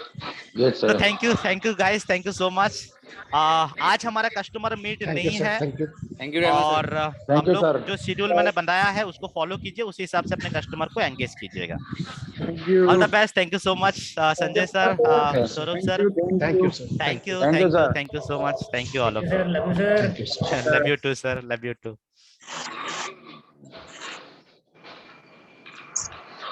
yes तो sir, thank you guys, thank you so much. आज हमारा कस्टमर मीट नहीं है और हम you, लोग sir. जो शेड्यूल मैंने बनाया है उसको फॉलो कीजिए, उसी हिसाब से अपने कस्टमर को एंगेज कीजिएगा। Thank you. All the best, thank you so much Sanjay sir, Saurabh sir, Thank you, sir. Thank you, Thank you, sir. Thank you so much, thank you all of sir, love you sir. Love you too sir, love you to.